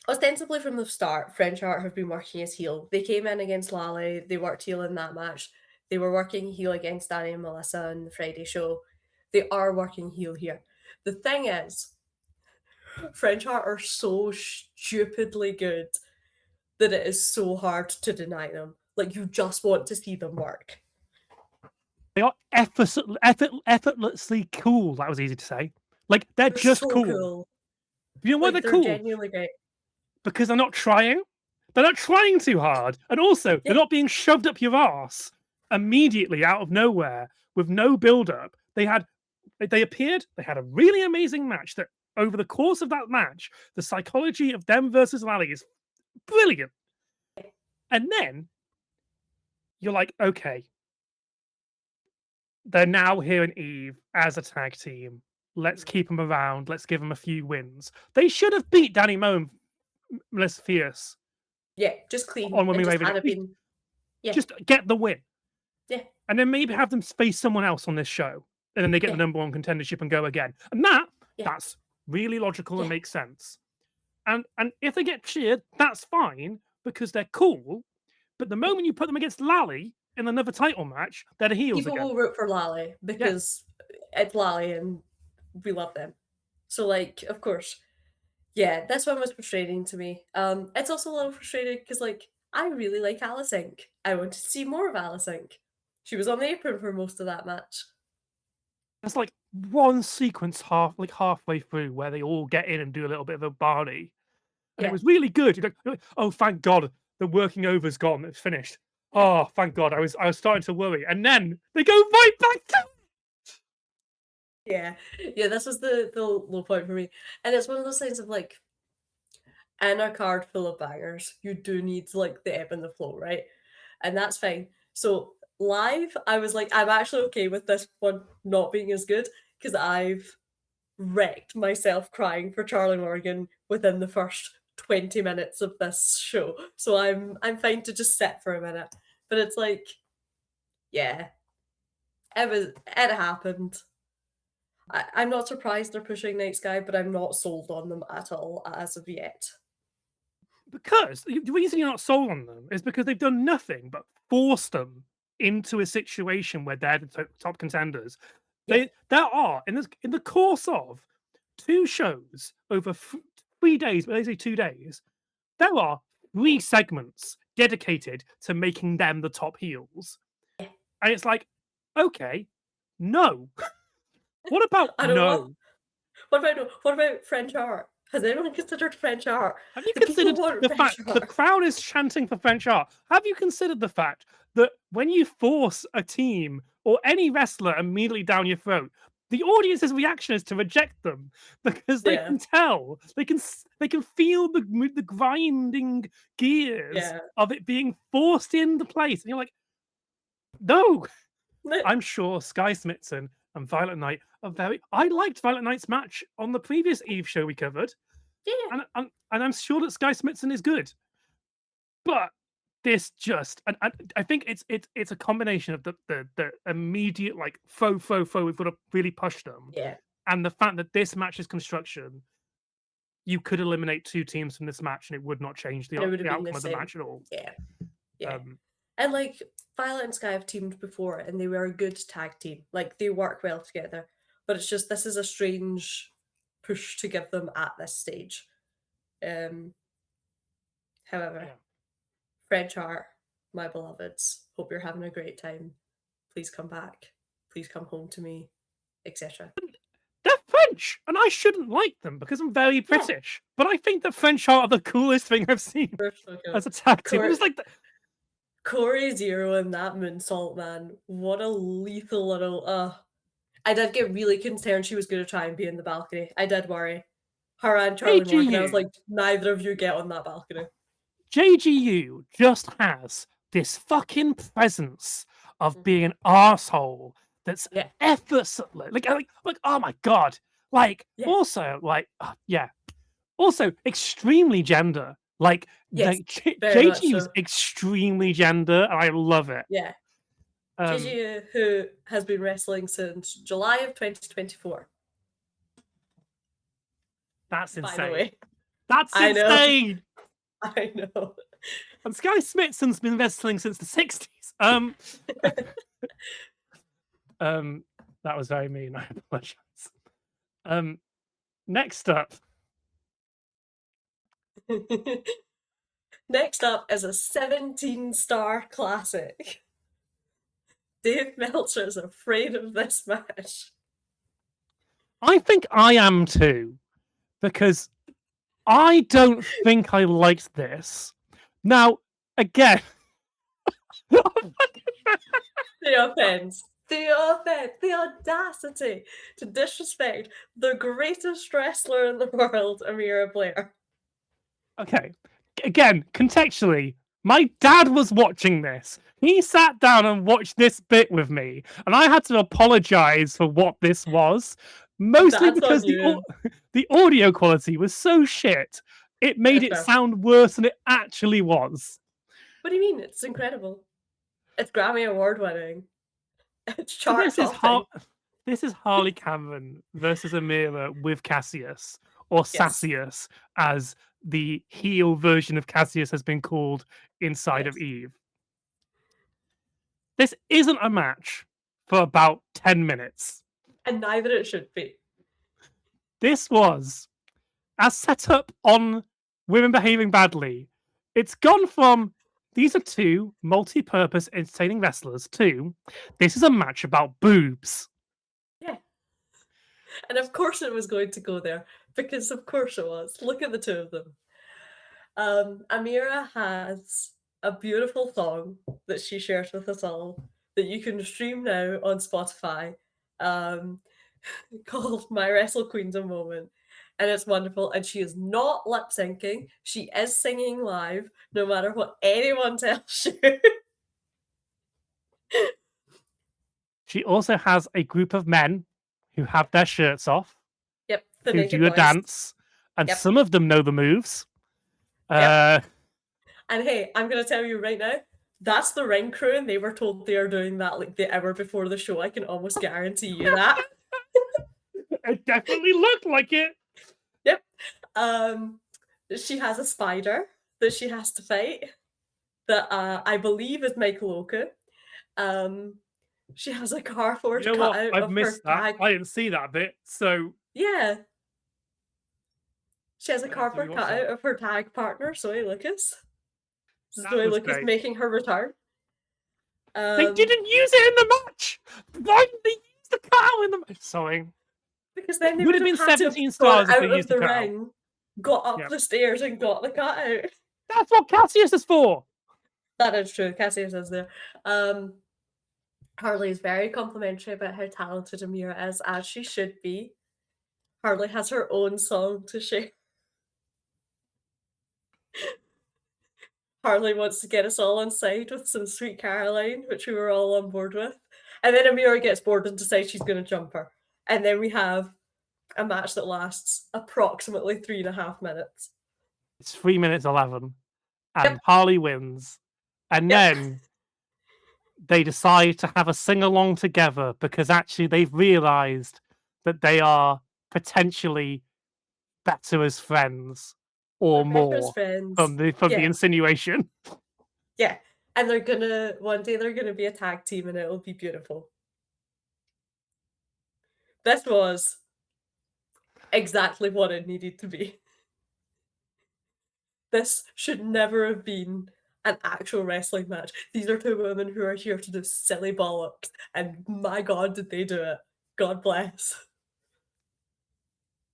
ostensibly from the start, French Art have been working as heel. They came in against Lally, they worked heel in that match. They were working heel against Danny and Melissa on the Friday show. They are working heel here. The thing is, French Art are so stupidly good that it is so hard to deny them. Like, you just want to see them work. They are effortlessly cool. That was easy to say. Like they're They're just so cool. cool. You know why they're Like, they're cool? genuinely great. Because they're not trying. They're not trying too hard, and also they're Yeah. not being shoved up your ass immediately out of nowhere with no build up. They appeared. They had a really amazing match. That over the course of that match, the psychology of them versus Lally is brilliant. And then you're like, okay, they're now here in Eve as a tag team. Let's keep them around. Let's give them a few wins. They should have beat Danny Mo and Melissa Fierce Yeah, just clean on and Women just Raven. had it been Yeah. Just get the win. Yeah. And then maybe have them face someone else on this show. And then they get Yeah. the number one contendership and go again. And Yeah. that's really logical and Yeah. makes sense. And if they get cheered, that's fine because they're cool. But the moment you put them against Lally in another title match, they're the heels People again. will root for Lally Yeah. because it's Lally and we love them. So, like, of course. Yeah, this one was frustrating to me. It's also a little frustrating because, like, I really like Alice Inc. I wanted to see more of Alice Inc. She was on the apron for most of that match. There's like one sequence halfway through where they all get in and do a little bit of a Barney. And it Yeah. was really good. You're like, oh, thank God, the working over's gone. It's finished. Yeah. Oh, thank God. I was starting to worry. And then they go right back to Yeah. Yeah, this was the low point for me. And it's one of those things of like, in a card full of bangers, you do need like the ebb and the flow, right? And that's fine. So live, I was like, I'm actually okay with this one not being as good because I've wrecked myself crying for Charlie Morgan within the first 20 minutes of this show. So I'm fine to just sit for a minute. But it's like, yeah, it happened. I'm not surprised they're pushing Night Sky, but I'm not sold on them at all as of yet. because the reason you're not sold on them is because they've done nothing but force them into a situation where they're the top contenders. Yeah, There are in the course of 2 shows over 3 days, but they say 2 days, there are 3 segments dedicated to making them the top heels. yeah. And it's like, okay, no. What about I don't know. no? What about French art? Has anyone considered French art? Have you The people considered want the French fact the art. crowd is chanting for French art? Have you considered the fact that when you force a team or any wrestler immediately down your throat, the audience's reaction is to reject them because they Yeah, can tell, they can feel the grinding gears yeah. of it being forced into place, and you're like, no. No, I'm sure Sky Smithson and Violet Knight are very. I liked Violet Knight's match on the previous Eve show we covered, yeah, and I'm sure that Sky Smithson is good. But this just, and I think it's a combination of the immediate like faux, we've got to really push them, yeah. and the fact that this match's construction, you could eliminate 2 teams from this match and it would not change And it would have the been the outcome of the same. match at all. Yeah, yeah. Um, And like Violet and Sky have teamed before and they were a good tag team. Like they work well together. But it's just this is a strange push to give them at this stage. Um however, yeah. French art, my beloveds, hope you're having a great time. Please come back. Please come home to me, etc. They're French, and I shouldn't like them because I'm very Yeah, British. But I think the French are the coolest thing I've seen we're so good. as a tag team. It Cor- was like, Corey Zero and that moonsault, man. What a lethal little I did get really concerned she was gonna try and be in the balcony. I did worry. Her and Charlie Morgan, I was JGU, like, neither of you get on that balcony. JGU just has this fucking presence of Mhm. being an asshole that's Yeah, effortlessly like oh my god, like yeah, also like yeah, also extremely gender. yes, very much JGU is so. extremely gender, and I love it. Yeah. Um, Gigi, who has been wrestling since July of 2024, that's by the insane. way. That's I know. insane. I know. And Sky Smithson's been wrestling since the 60s. Um, that was very mean. I apologize. Next up, Next up is a 17-star classic. Dave Meltzer is afraid of this match. I think I am too, because I don't think I liked this. Now, again, The offense. The offense. The audacity to disrespect the greatest wrestler in the world, Amira Blair. okay, again, contextually, my dad was watching this. He sat down and watched this bit with me, and I had to apologize for what this was, mostly That's on because you. the audio quality was so shit, it made That's it fair. sound worse than it actually was. What do you mean? It's incredible. It's Grammy Award winning. It's So chart topping. this is Harley Cameron versus Amira with Cassius, or Yes. Sassius, as the heel version of Cassius has been called inside of Yes. Eve. This isn't a match for about 10 minutes. And neither it should be. This was, as set up on Women Behaving Badly, it's gone from these are two multi-purpose entertaining wrestlers to this is a match about boobs. Yeah. And of course it was going to go there, because of course it was. Look at the two of them. Amira has a beautiful song that she shares with us all that you can stream now on Spotify, um, called My Wrestle Queendom Moment. And it's wonderful. And she is not lip syncing, she is singing live, no matter what anyone tells you. She also has a group of men who have their shirts off, Yep, the who naked do a boys. dance, and Yep. some of them know the moves. Yep. And hey, I'm gonna tell you right now, that's the ring crew, and they were told they are doing that like the hour before the show. I can almost guarantee you that. It definitely looked like it. Yep. She has a spider that she has to fight that I believe is Michael Oka. She has a cardboard You know what? cutout I've of her missed that. tag. I didn't see that bit. So Yeah. She has a I have to cardboard rewatch cutout that. of her tag partner, Zoe Lucas. That Zoe was Lucas great. making her return. They didn't use it in the match. Why did they use the cow in the match? Sorry. Because then they Would would have have been had to 17 have gone stars if they out of used the the cow. ring, got up Yep. the stairs, and got the cutout. That's what Cassius is for. That is true. Cassius is there. Harley is very complimentary about how talented Amira is, as she should be. Harley has her own song to share. Harley wants to get us all on side with some Sweet Caroline, which we were all on board with. And then Amira gets bored and decides she's going to jump her. And then we have a match that lasts approximately 3.5 minutes. It's 3 minutes 11, and Yep. Harley wins. And Yep. then they decide to have a sing along together because actually they've realized that they are potentially better as friends or They're better as more friends. from the Yeah. insinuation. Yeah. And they're gonna one day they're gonna be a tag team and it'll be beautiful. This was exactly what it needed to be. This should never have been an actual wrestling match. These are two women who are here to do silly bollocks, and my god, did they do it. God bless.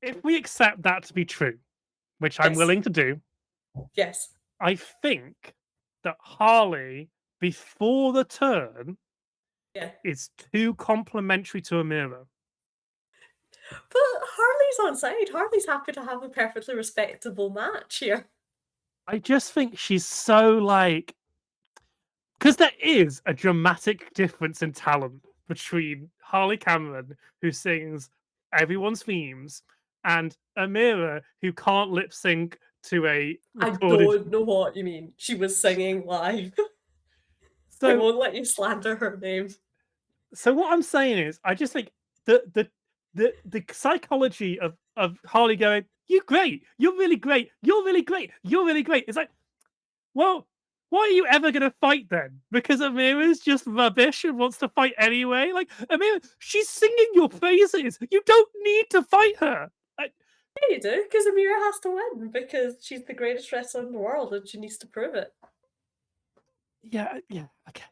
If we accept that to be true, which I'm Yes. willing to do, Yes. I think that Harley, before the turn, Yeah. is too complimentary to Amira. But Harley's on side. Harley's happy to have a perfectly respectable match here. I just think she's so like, because there is a dramatic difference in talent between Harley Cameron, who sings everyone's themes, and Amira, who can't lip sync to a I recorded. don't know what you mean. She was singing live. I So, won't let you slander her name. so what I'm saying is, I just think the psychology of Harley going, "You're great, you're really great, you're really great, you're really great." It's like, well, why are you ever going to fight then? Because Amira's just rubbish and wants to fight anyway. Like Amira, she's singing your praises. You don't need to fight her. Yeah, you do, because Amira has to win because she's the greatest wrestler in the world and she needs to prove it. Yeah, okay.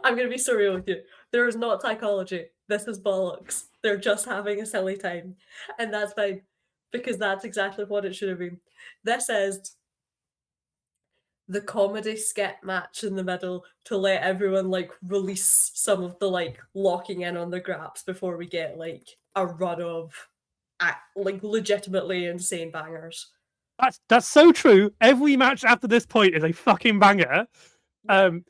I'm going to be so real with you. There is not psychology. This is bollocks. They're just having a silly time. And that's fine, because that's exactly what it should have been. This is the comedy skit match in the middle to let everyone like release some of the like locking in on the graps before we get like a run of like legitimately insane bangers. That's so true. Every match after this point is a fucking banger. And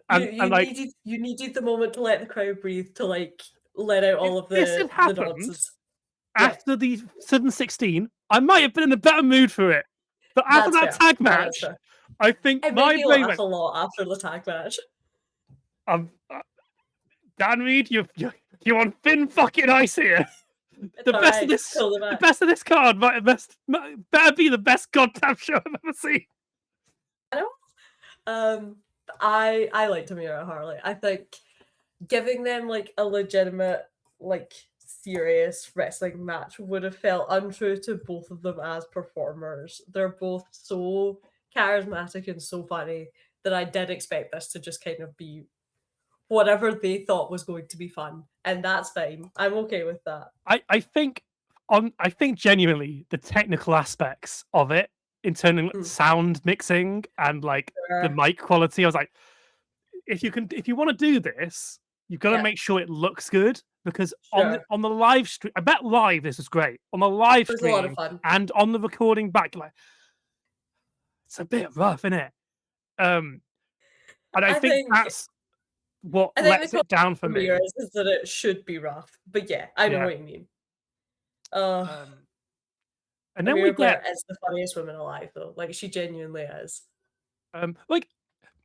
like You needed the moment to let the crowd breathe, to like let out all of this the had happened nonsense. after the sudden 16, I might have been in a better mood for it. But after That's that fair. tag That is match, fair. I think It made my me brain laugh went, a lot after the tag match. um, uh, Dan Reed, you're on thin fucking ice here. It's The best of alright, this, pull it the back. best of this card better be the best goddamn show I've ever seen. I know. I like Tamira Harley. I think giving them like a legitimate, like serious wrestling match would have felt untrue to both of them as performers. They're both so charismatic and so funny that I did expect this to just kind of be whatever they thought was going to be fun, and that's fine. I'm okay with that. I think I think genuinely the technical aspects of it in terms of Mm, sound mixing and like the sure. mic quality, I was like, if you want to do this, you've got to Yeah, make sure it looks good because sure. on the live stream, I bet live this is great. On the live It was a lot of stream fun. and on the recording back, like it's a bit rough, isn't it? Um, and I I think think that's what I think the lets comment it down for from Mira me. is that it should be rough, but yeah, I know Yeah. what you mean. Uh, Um, and then we Amira get Blair is the funniest woman alive, though. Like she genuinely is. like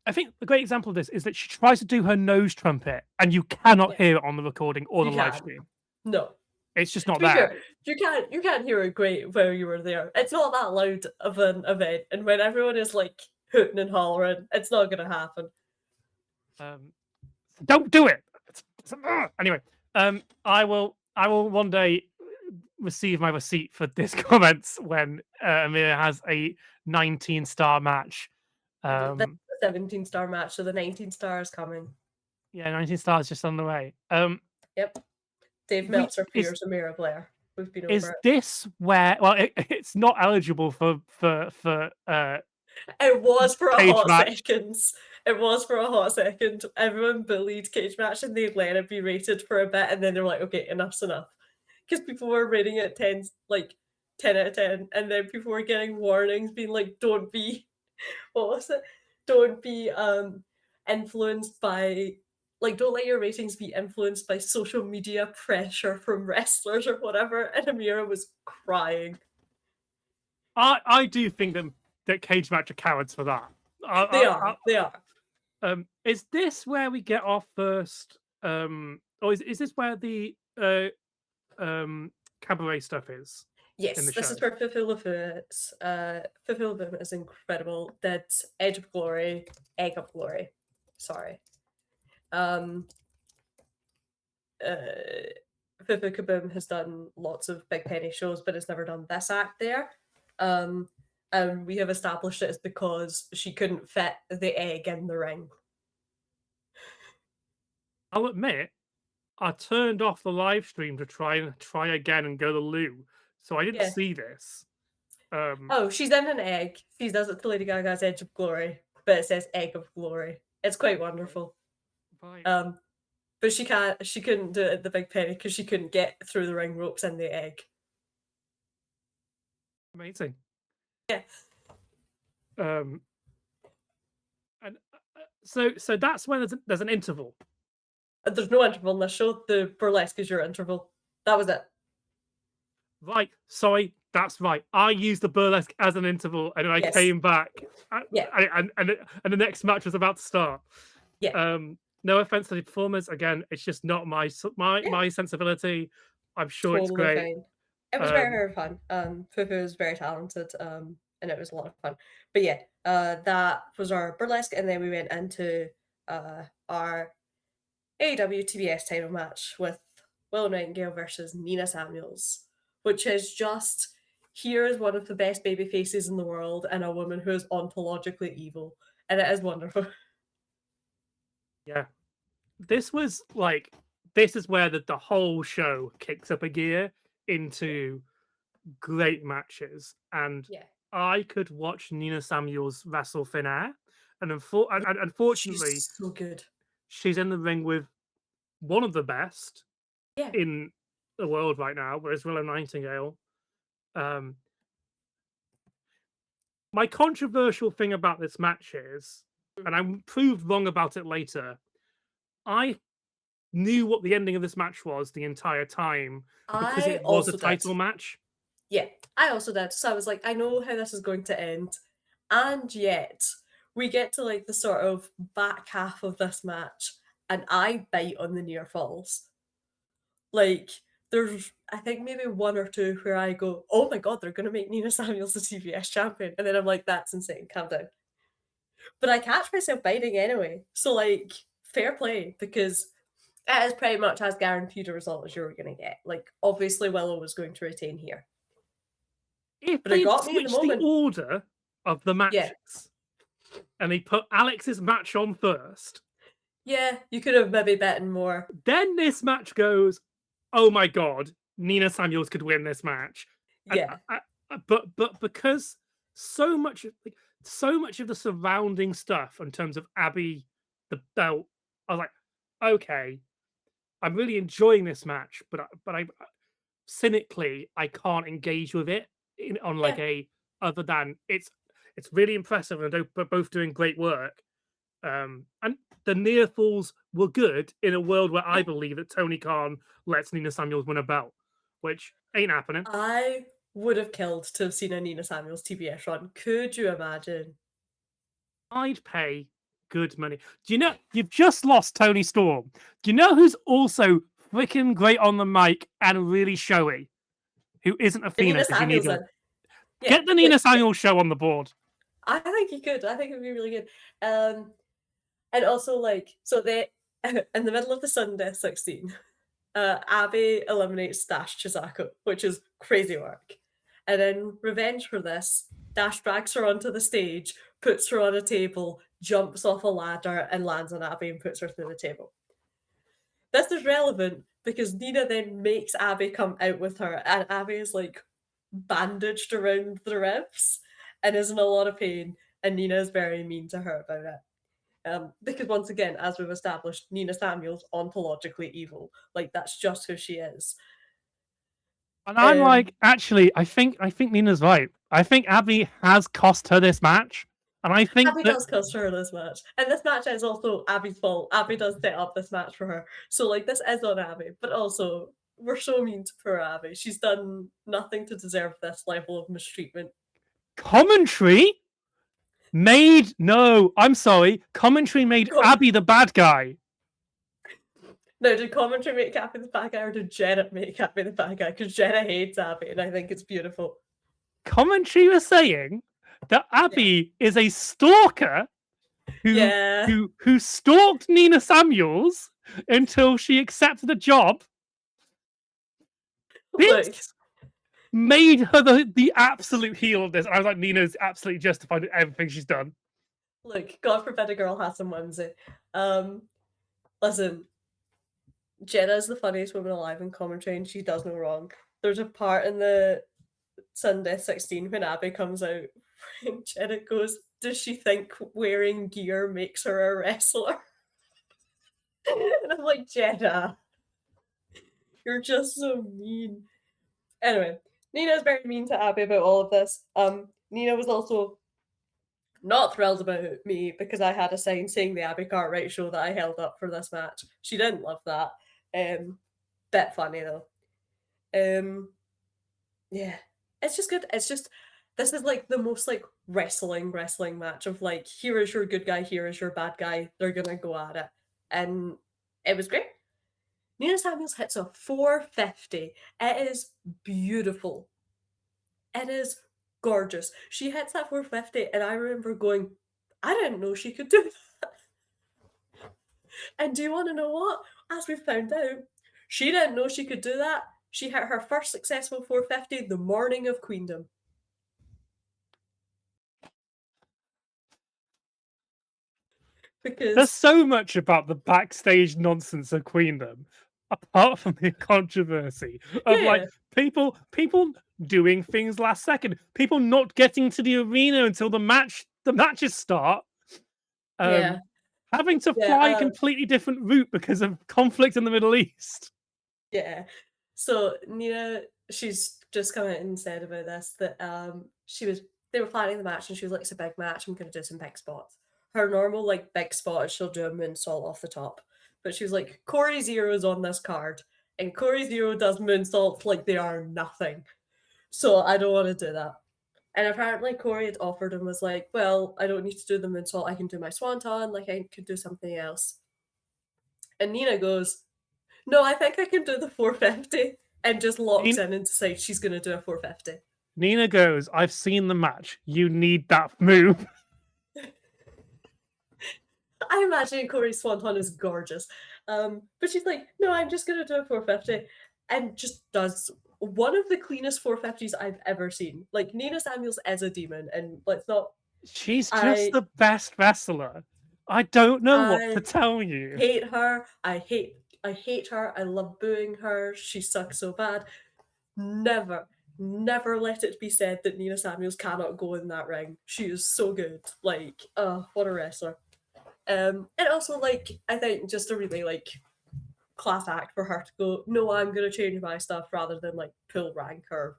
I think a great example of this is that she tries to do her nose trumpet, and you cannot Yeah, hear it on the recording or the you live can. stream. No, It's just to not be there. fair, you can't hear it great while you were there. It's not that loud of an event, and when everyone is like hooting and hollering, it's not gonna happen. Um, don't do it. Anyway, I will one day receive my receipt for this comments when Amir has a 19-star match. That's Um, the 17-star match, so the 19 stars coming. yeah, 19 stars just on the way. Yep. Dave We Meltzer fears Amira Blair. We've been over is it. this where? Well, it's not eligible for It was for a cage hot match. second. It was for a hot second. Everyone bullied Cage Match and they let it be rated for a bit, and then they were like, okay, enough's enough. Because people were rating it 10, like 10 out of 10, and then people were getting warnings being like, don't be, what was it? Don't be influenced by, like, don't let your ratings be influenced by social media pressure from wrestlers or whatever. And Amira was crying. I do think that cage match are cowards for that. They are, they are. Is this where we get our first? Or is this where the cabaret stuff is in Yes, the this show? is where Fifu Lafoot's Fifu Lafoot is incredible. Did Edge of Glory, Egg of Glory. Sorry. Um Fifu Kaboom has done lots of big penny shows, but has never done this act there. And we have established it as because she couldn't fit the egg in the ring. I'll admit, I turned off the live stream to try again and go to the loo, so I didn't Yeah. see this. Oh, she's in an egg. She does it to Lady Gaga's Edge of Glory, but it says Egg of Glory. It's quite wonderful. Right, But she couldn't do it at the big penny because she couldn't get through the ring ropes in the egg. amazing. Yeah. Um, and so that's when there's an interval. There's no interval in this show. The burlesque is your interval. That was it. Right, sorry, that's right. I used the burlesque as an interval, and then I Yes. came back, Yeah. and the next match was about to start. Yeah. No offense to the performers, again, it's just not Yeah. my sensibility. I'm sure it's Totally great. fine. It was very, Um, very fun. Fufu was very talented, and it was a lot of fun. But yeah, that was our burlesque, and then we went into our AEW TBS title match with Willow Nightingale versus Nina Samuels, which is just here is one of the best baby faces in the world and a woman who is ontologically evil, and it is wonderful. yeah, this was like this is where the whole show kicks up a gear into great matches, and Yeah, I could watch Nina Samuels wrestle Finn Air, and unfortunately, she's so good. she's in the ring with one of the best Yeah, in the world right now, whereas Willow Nightingale. Um, my controversial thing about this match is, and I'm proved wrong about it later, I knew what the ending of this match was the entire time because I it was a also did. title match. Yeah, I also did. So I was like, I know how this is going to end, and yet we get to like the sort of back half of this match, and I bite on the near falls. Like, there's, I think maybe one or two where I go, "Oh my god, they're gonna make Nina Samuels the TBS champion," and then I'm like, "That's insane, calm down." But I catch myself biting anyway, so like, fair play, because that is pretty much as guaranteed a result as you're gonna get. Like, obviously, Willow was going to retain here, If but it they'd got me in the switched the moment. order of the Yeah, matches and they put Alex's match on first, yeah, you could have maybe betting more. then this match goes, oh my god, Nina Samuels could win this match. And Yeah, but because so much like so much of the surrounding stuff in terms of Abby, the belt, I was like, okay, I'm really enjoying this match, but I cynically I can't engage with it on like yeah. a other than it's really impressive and they're both doing great work. And the near falls were good in a world where I believe that Tony Khan lets Nina Samuels win a belt, which ain't happening. I would have killed to have seen a Nina Samuels TBS run. Could you imagine? I'd pay good money. Do you know you've just lost Tony Storm? Do you know who's also freaking great on the mic and really showy? Who isn't The Athena Nina because you need Samuels to then. Yeah, get the like, Nina Samuels show on the board. I think he could. I think it'd be really good. And also like, so they in the middle of the Sunday 16, Abby eliminates Dash Chisako, which is crazy work. And then revenge for this, Dash drags her onto the stage, puts her on a table, jumps off a ladder, and lands on Abby and puts her through the table. This is relevant because Nina then makes Abby come out with her, and Abby is like bandaged around the ribs and is in a lot of pain, and Nina is very mean to her about it. Because once again, as we've established, Nina Samuels ontologically evil. Like that's just who she is. And I'm Um, like, actually, I think Nina's right. I think Abby has cost her this match, and I think Abby that does cost her this match, and this match is also Abby's fault. Abby does set up this match for her, so like this is on Abby. But also, we're so mean to poor Abby. She's done nothing to deserve this level of mistreatment. commentary made no. I'm sorry, commentary made Com- Abby the bad guy. No, did commentary make Abby the bad guy, or did Jenna make Abby the bad guy? Because Jenna hates Abby, and I think it's beautiful. Commentary was saying that Yeah, Abby is a stalker who yeah. who stalked Nina Samuels until she accepted a job. Look, This made her the absolute heel of this. I was like, Nina's absolutely justified in everything she's done. look. God forbid a girl has some whimsy. Um, listen, Jenna is the funniest woman alive in commentary, and she does no wrong. There's a part in the Sunday 16 when Abby comes out, and Jenna goes, "Does she think wearing gear makes her a wrestler?" And I'm like, Jenna, you're just so mean. Anyway, Nina's very mean to Abby about all of this. Nina was also not thrilled about me because I had a sign saying the Abby Cartwright show that I held up for this match. She didn't love that. Bit funny though. Um, yeah, it's just good. It's just this is like the most like wrestling match of like here is your good guy, here is your bad guy. They're gonna go at it, and it was great. Nina Samuels hits a 450. It is beautiful. It is gorgeous. She hits that 450, and I remember going, I didn't know she could do that. And do you want to know what? As we found out, she didn't know she could do that. She hit her first successful 450 the morning of Queendom. There's Because, so much about the backstage nonsense of Queendom, apart from the controversy of like yeah, people doing things last second, people not getting to the arena until the matches start, yeah, um, having to yeah, fly a completely different route because of conflict in the Middle East. yeah. So Nina, she's just come out and said about this that she was they were planning the match and she was like, it's a big match, I'm gonna do some big spots. Her normal like big spot is she'll do a moonsault off the top. But she was like, Corey Zero is on this card, and Corey Zero does moonsaults like they are nothing. So I don't want to do that. And apparently Corey had offered and was like, "Well, I don't need to do the moonsault. I can do my swanton. Like I could do something else." And Nina goes, "No, I think I can do the 450," and just locks Nina, in and decides she's going to do a 450. Nina goes, "I've seen the match. You need that move." I imagine Corey's swanton is gorgeous. But she's like, "No, I'm just going to do a 450," and just does one of the cleanest 450s I've ever seen. Like Nina Samuels is a demon, and let's not. She's just I the best wrestler. I don't know what to I tell you. hate her. I hate her. I love booing her. She sucks so bad. Never, never let it be said that Nina Samuels cannot go in that ring. She is so good. Like, oh, what a wrestler. And also like I think just a really like class act for her to go, no, I'm gonna change my stuff rather than like pull rank or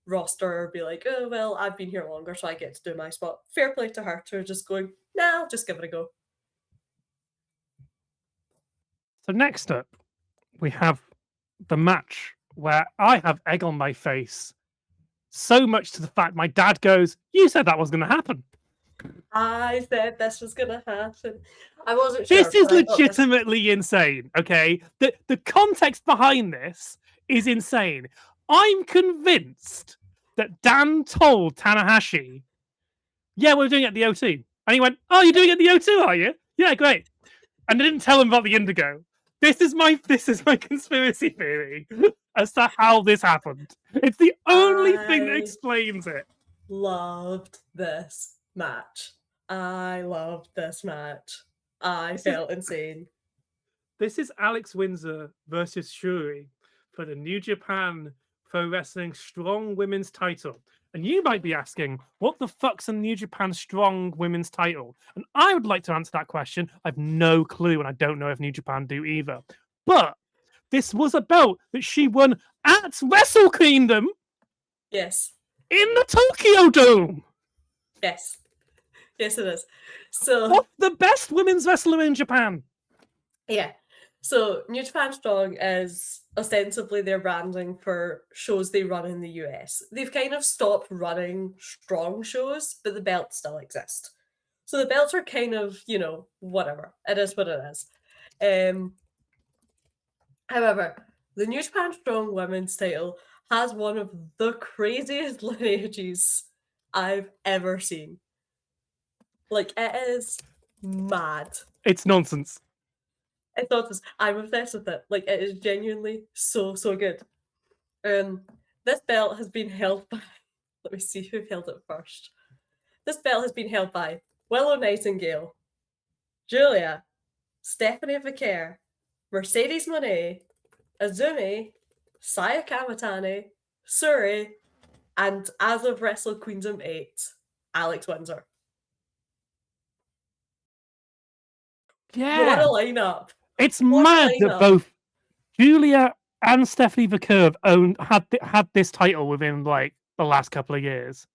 roster or be like, oh well, I've been here longer, so I get to do my spot. Fair play to her to just going, nah, I'll just give it a go. So next up, we have the match where I have egg on my face, so much to the fact my dad goes, "You said that was going to happen." I said this was gonna happen. I wasn't This sure, is but I thought this. legitimately insane. Okay, the context behind this is insane. I'm convinced that Dan told Tanahashi, "Yeah, we're doing it at the O2," and he went, "Oh, you're doing it at the O2, are you? Yeah, great." And they didn't tell him about the Indigo. This is my conspiracy theory as to how this happened. It's the only thing that I explains it. loved this match. I loved this match. I This is felt insane. this is Alex Windsor versus Shuri for the New Japan Pro Wrestling Strong Women's title. And you might be asking, what the fuck's a New Japan Strong Women's title? And I would like to answer that question. I've no clue, and I don't know if New Japan do either. But this was a belt that she won at Wrestle Queendom Yes, in the Tokyo Dome. yes, yes, it is. So What the best women's wrestler in Japan? yeah, so New Japan Strong is ostensibly their branding for shows they run in the US. They've kind of stopped running strong shows, but the belts still exist. So the belts are kind of, whatever. It is what it is. Um, However, the New Japan Strong Women's title has one of the craziest lineages I've ever seen. Like, it is mad. It's nonsense. It's not just, I'm obsessed with it. Like, it is genuinely so, so good. This belt has been held by, let me see who held it first. This belt has been held by Willow Nightingale, Julia, Stephanie Vicaire, Mercedes Monet, Azumi, Saya Kamatani, Suri, and as of Wrestle Queendom VIII, Alex Windsor. What a Yeah. lineup! It's What a mad that lineup! both Julia and Stephanie Vercurve had this title within like the last couple of years.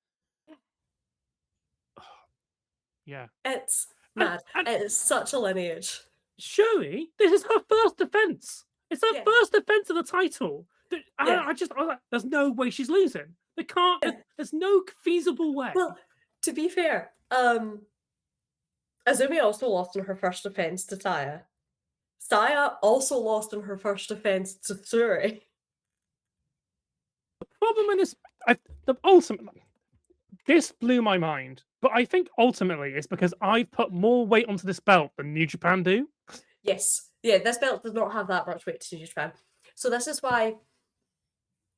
Yeah. It's And mad. and It is such a lineage. Shuri, this is her first defense. It's her Yeah, first defense of the title. yeah, I was like, there's no way she's losing. They can't. yeah. There's no feasible way. Well, to be fair, Azumi also lost in her first defense to Saya. Saya also lost in her first defense to Suri. The problem in this, the ultimate, this blew my mind. But I think ultimately it's because I've put more weight onto this belt than New Japan do. Yes. Yeah, this belt does not have that much weight to New Japan. So this is why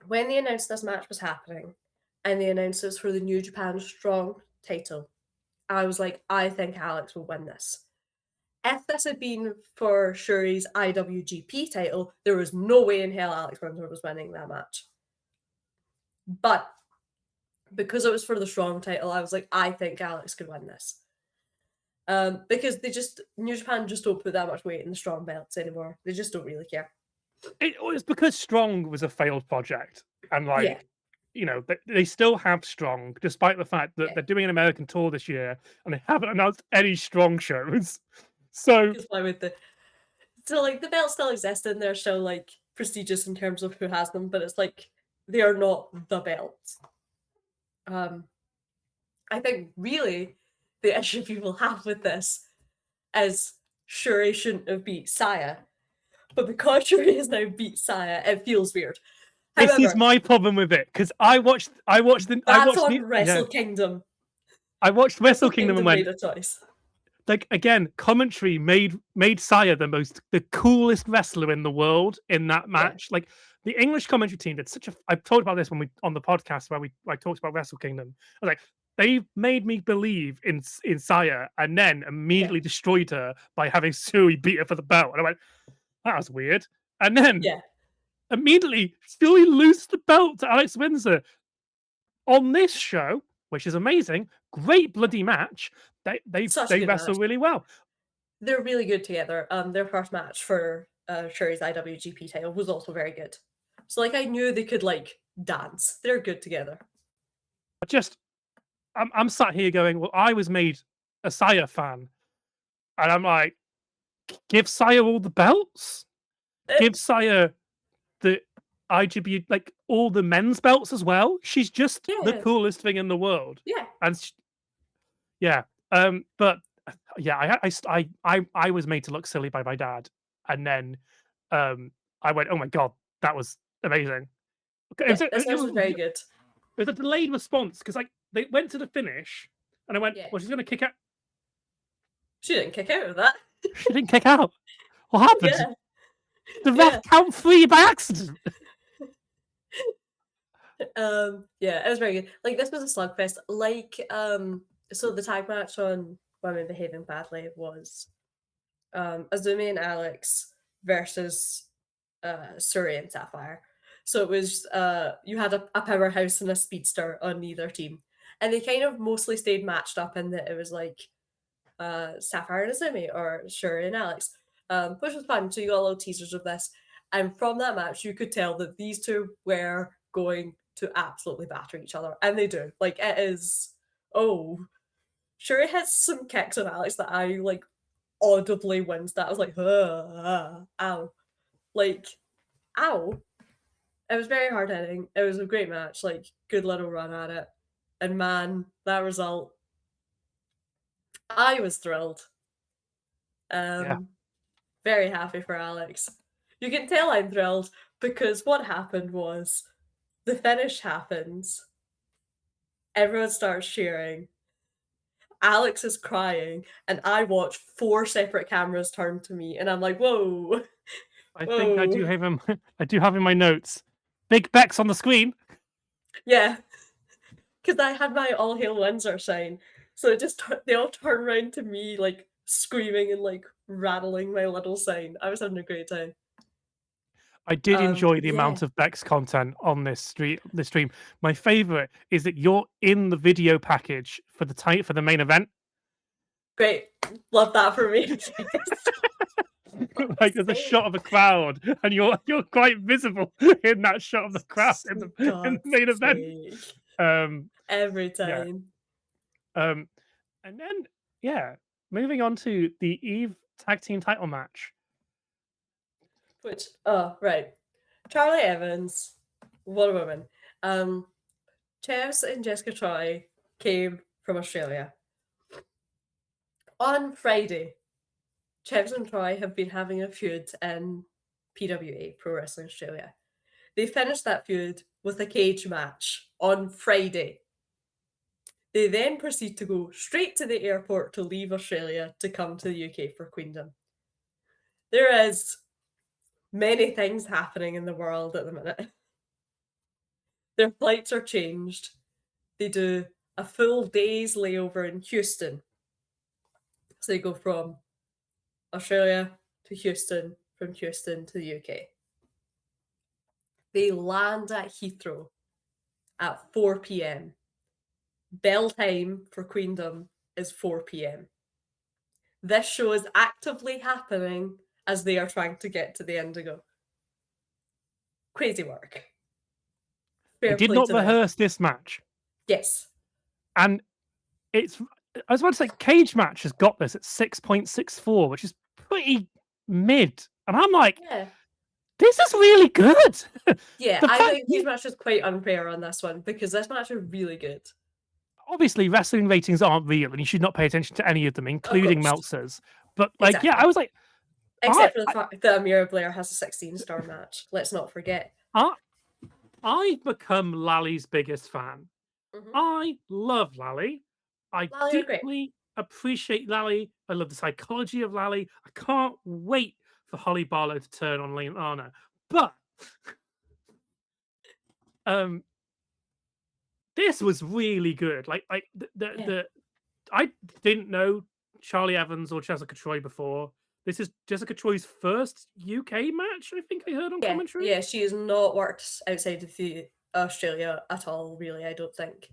when they announced this match was happening and they announced it was for the New Japan Strong title, I was like, I think Alex will win this. If this had been for Shuri's IWGP title, there was no way in hell Alex Windsor was winning that match. But because it was for the Strong title, I was like, I think Alex could win this. Because New Japan just don't put that much weight in the Strong belts anymore. They just don't really care. It was because Strong was a failed project, and Yeah, they still have Strong, despite the fact that yeah. they're doing an American tour this year, and they haven't announced any Strong shows. So Because why would they? So like the belts still exist and they're still like prestigious in terms of who has them, but it's like they are not the belts. I think really the issue people have with this is Shuri shouldn't have beat Saya, but because Shuri has now beat Saya, it feels weird. This is However, my problem with it because that's on Wrestle Kingdom. I watched Wrestle Wrestle Kingdom and Kingdom went, made a choice. like, again, commentary made Saya the coolest wrestler in the world in that Yeah, match. Like, the English commentary team did such a. I've talked about this when we on the podcast where I talked about Wrestle Kingdom. I was like, they made me believe in Saya, and then yeah, immediately destroyed her by having Sui beat her for the belt. And I went, that was weird. And then yeah. immediately Sui loses the belt to Alex Windsor on this show, which is amazing. Great bloody match. Such a They good match. wrestle really well. They're really good together. Their first match for Shuri's IWGP title was also very good. So like I knew they could like dance. They're good together. Just I'm sat here going, well, I was made a Saya fan, and I'm like, give Saya all the belts, Uh, give Saya the IGB, like, all the men's belts as well. She's just the yeah, coolest thing in the world, yeah. and yeah, but yeah, I was made to look silly by my dad, and then I went, oh my god, that was amazing. Okay, Yeah, this match was very it good. was a delayed response because like they went to the finish, and I went, Yeah. well, she's gonna kick out. She didn't kick out of that. She didn't kick out. What happened? Yeah, The ref yeah. count 3 by accident. Yeah, it was very good. Like this was a slugfest. Like, so the tag match on Women Behaving Badly was Azumi and Alex versus Suri and Sapphire. So it was you had a powerhouse and a speedster on either team. And they kind of mostly stayed matched up in that it was like Sapphire and Azumi or Shuri and Alex, which was fun. So you got little teasers of this. And from that match, you could tell that these two were going to absolutely batter each other. And they do. Like, it is. Oh, Shuri has some kicks on Alex that I like audibly winced at. I was like, ow. Like, ow. It was very hard hitting. It was a great match. Like, good little run at it. And man, that result, I was thrilled. Yeah, Um, Very happy for Alex. You can tell I'm thrilled because what happened was the finish happens, everyone starts cheering, Alex is crying, and I watch 4 separate cameras turn to me, and I'm like, "Whoa, I think I do whoa." have him. I do have in my notes. Big Bex on the screen. Yeah, because I had my All Hail Windsor sign, so it just they all turn around to me, like, screaming and, like, rattling my little sign. I was having a great time. I did enjoy the Yeah, amount of Bex content on this stream. My favorite is that you're in the video package for the main event. great. Love that for me. Like, there's a shot of a crowd, and you're quite visible in that shot of the crowd Yes, in for the God's main event. sake. Um, Every yeah. time. And then yeah, moving on to the Eve tag team title match. Which oh, right. Charlie Evans, what a woman. Chevs and Jessica Troy came from Australia. On Friday, Chevs and Troy have been having a feud in PWA, Pro Wrestling Australia. They finished that feud with a cage match on Friday. They then proceed to go straight to the airport to leave Australia to come to the UK for Queendom. There is many things happening in the world at the minute. Their flights are changed. They do a full day's layover in Houston. So they go from Australia to Houston, from Houston to the UK. They land at Heathrow at 4 p.m. Bell time for Queendom is 4 p.m. This show is actively happening as they are trying to get to the Indigo. Crazy work. They Fair did play not to them. rehearse this match, Yes. and it's. I was about to say, Cage Match has got this at 6.64, which is pretty mid, and I'm like, Yeah. this is really good. Yeah, The I fact think these matches are quite unfair on this one because this match is really good. obviously wrestling ratings aren't real, and you should not pay attention to any of them, Of including course. Meltzer's. But like, yeah, I Exactly. was like, I, Except for the fact that Amira Blair has a 16-star match. Let's not forget. I, I've become Lally's biggest fan. Mhm. I love Lally. I Lally are great. deeply appreciate Lally. I love the psychology of Lally. I can't wait for Holly Barlow to turn on Lana. But um, this was really good. Like Yeah. I didn't know Charlie Evans or Jessica Troy before. This is Jessica Troy's first UK match, I think I heard on Yeah, commentary. yeah, she has not worked outside of the Australia at all, really, I don't think.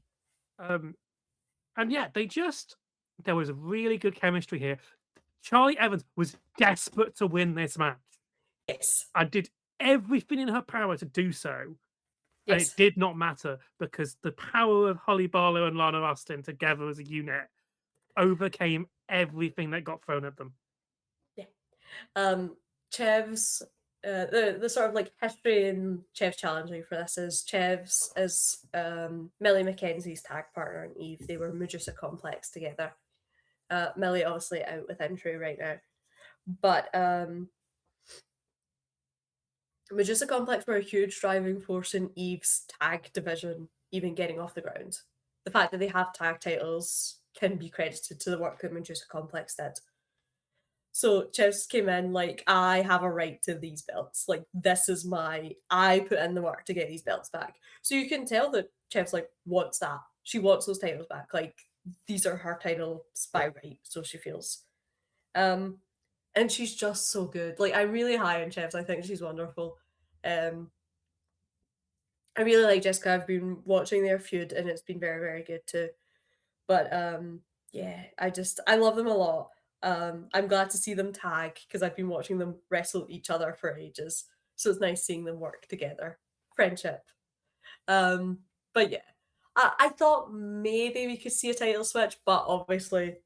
Um, and yeah, there was really good chemistry here. Charlie Evans was desperate to win this match Yes. and did everything in her power to do so. And it Yes. did not matter because the power of Holly Barlow and Lana Austin together as a unit overcame everything that got thrown at them. Yeah. Chev's the sort of like history in Chev's challenging for this is Chev's is Millie McKenzie's tag partner and Eve. They were Medusa Complex together. Millie obviously out with injury right now. But Medusa Complex were a huge driving force in Eve's tag division, even getting off the ground. The fact that they have tag titles can be credited to the work that Medusa Complex did. So Chess came in like, I have a right to these belts. Like, this is I put in the work to get these belts back. So you can tell that Chef's like wants that. She wants those titles back. Like, these are her titles by right, so she feels. Um, and she's just so good. Like, I'm really high on Chefs. I think she's wonderful. Um, I really like Jessica. I've been watching their feud, and it's been very, very good too. But yeah, I love them a lot. I'm glad to see them tag because I've been watching them wrestle each other for ages. So it's nice seeing them work together. Friendship. Um, but yeah. I thought maybe we could see a title switch, but obviously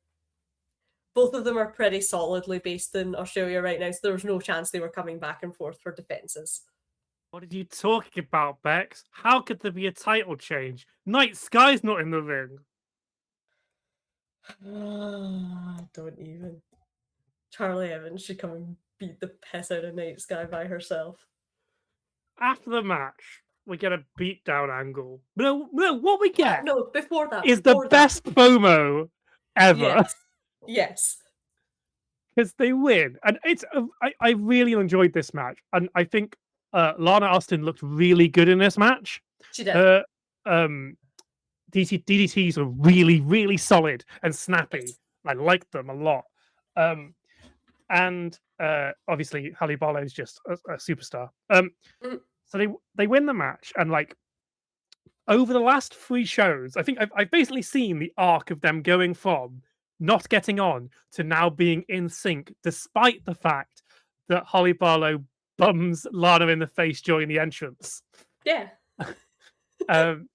both of them are pretty solidly based in Australia right now, so there was no chance they were coming back and forth for defenses. What are you talking about, Bex? How could there be a title change? Night Sky's not in the ring. Don't even. Charlie Evans should come and beat the piss out of Night Sky by herself. After the match, we get a beatdown angle. No, what we get No, before that, is the best promo ever. Yes. Yes. Because they win, and I really enjoyed this match, and I think Lana Austin looked really good in this match. She did. Her DDTs were really, really solid and snappy. Yes. I liked them a lot. And obviously, Halle Barlow is just a superstar. Mhm. So they win the match, and like over the last 3 shows, I think I've basically seen the arc of them going from not getting on to now being in sync, despite the fact that Holly Barlow bums Lana in the face during the entrance. Yeah. And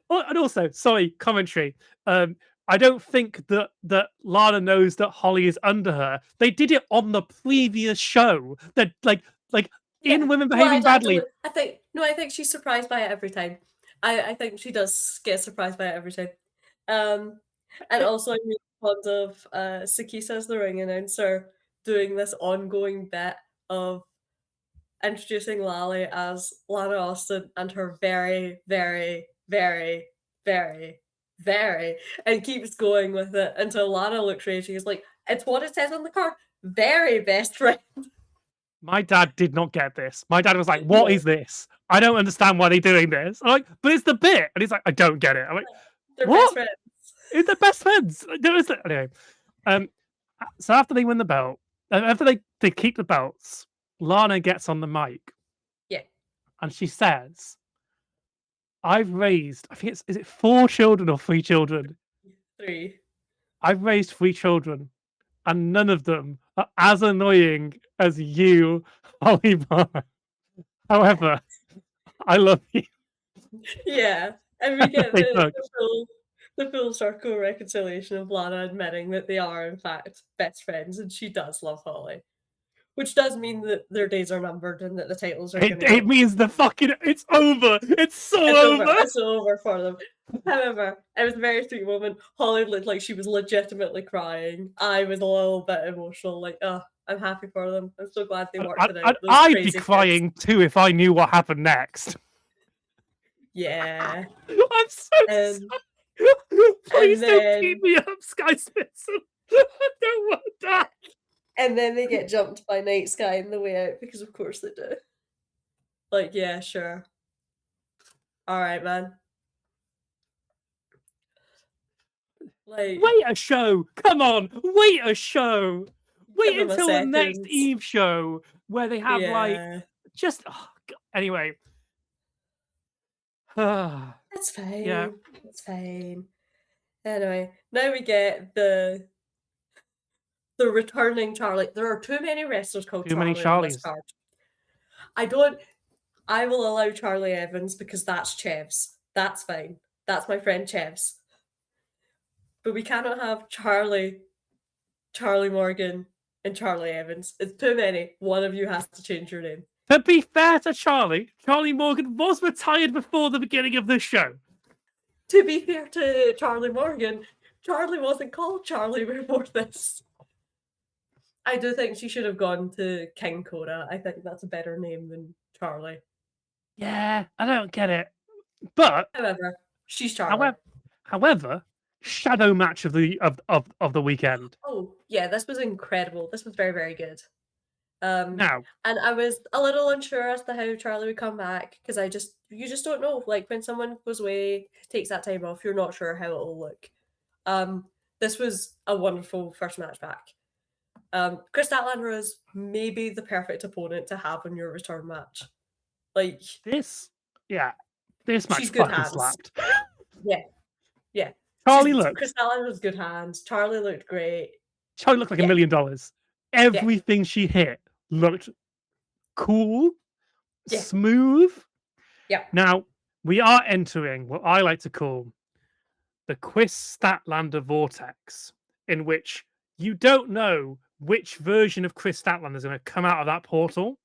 also, sorry, commentary. I don't think that Lana knows that Holly is under her. They did it on the previous show. That like Yeah. in Women Well, Behaving Badly. I think she's surprised by it every time. I think she does get surprised by it every time. And also I'm really fond of Sakisa as the ring announcer doing this ongoing bit of introducing Lally as Lana Austin and her very, very, very, very, very, and keeps going with it until Lana looks raging. She's like, it's what it says on the card. Very best friend. My dad did not get this. My dad was like, "What No, is this? I don't understand why they're doing this." I'm like, "But it's the bit," and he's like, "I don't get it." I'm like, they're best "What? friends. Is they're best friends?" Anyway, um, so after they win the belt, after they keep the belts, Lana gets on the mic Yeah, and she says, "I've raised, I think is it 4 children or 3 children? three. I've raised 3 children, and none of them are as annoying as you, Holly Barr. However, I love you." Yeah, and we get They hug. the full circle reconciliation of Lana admitting that they are in fact best friends, and she does love Holly. which does mean that their days are numbered and that the titles are going to It go. means it's over. It's so It's over. over. It's over for them. However, it was a very sweet moment. Holly looked like she was legitimately crying. I was a little bit emotional. Like, oh, I'm happy for them. I'm so glad they worked it out. Those I'd be crazy kids. crying too if I knew what happened next. Yeah. I'm so And sorry. Please and don't keep then me up, Sky Spencer. I don't want that. and then they get jumped by Night Sky in the way out because of course they do. Like, yeah, sure. All right, man. Like, Wait a show. Come on. Wait a show. give Wait them a until the next second. Eve show where they have like Yeah. just anyway. Yeah. That's fine. It's fine. Anyway, now we get the returning Charlie. There are too many wrestlers called Too many Charlie on this Charlies. card. I don't. I will allow Charlie Evans because that's Chevs. That's fine. That's my friend Chevs. But we cannot have Charlie, Charlie Morgan, and Charlie Evans. It's too many. One of you has to change your name. To be fair to Charlie, Charlie Morgan was retired before the beginning of the show. To be fair to Charlie Morgan, Charlie wasn't called Charlie before this. I do think she should have gone to King Coda. I think that's a better name than Charlie. Yeah, I don't get it. But However, she's Charlie. however, shadow match of the weekend. Oh, yeah, this was incredible. This was very, very good. Now, And I was a little unsure as to how Charlie would come back because you just don't know. Like when someone goes away, takes that time off, you're not sure how it'll look. This was a wonderful first match back. Chris Statlander is maybe the perfect opponent to have in your return match. Like this match she's good fucking hands. slapped. Yeah, yeah. Charlie looked. Chris Statlander's good hands. Charlie looked great. Charlie looked like Yeah. $1 million. Everything she hit looked cool, Yeah. smooth. Yeah. Now, we are entering what I like to call the Chris Statlander vortex, in which you don't know which version of Chris Statlander is going to come out of that portal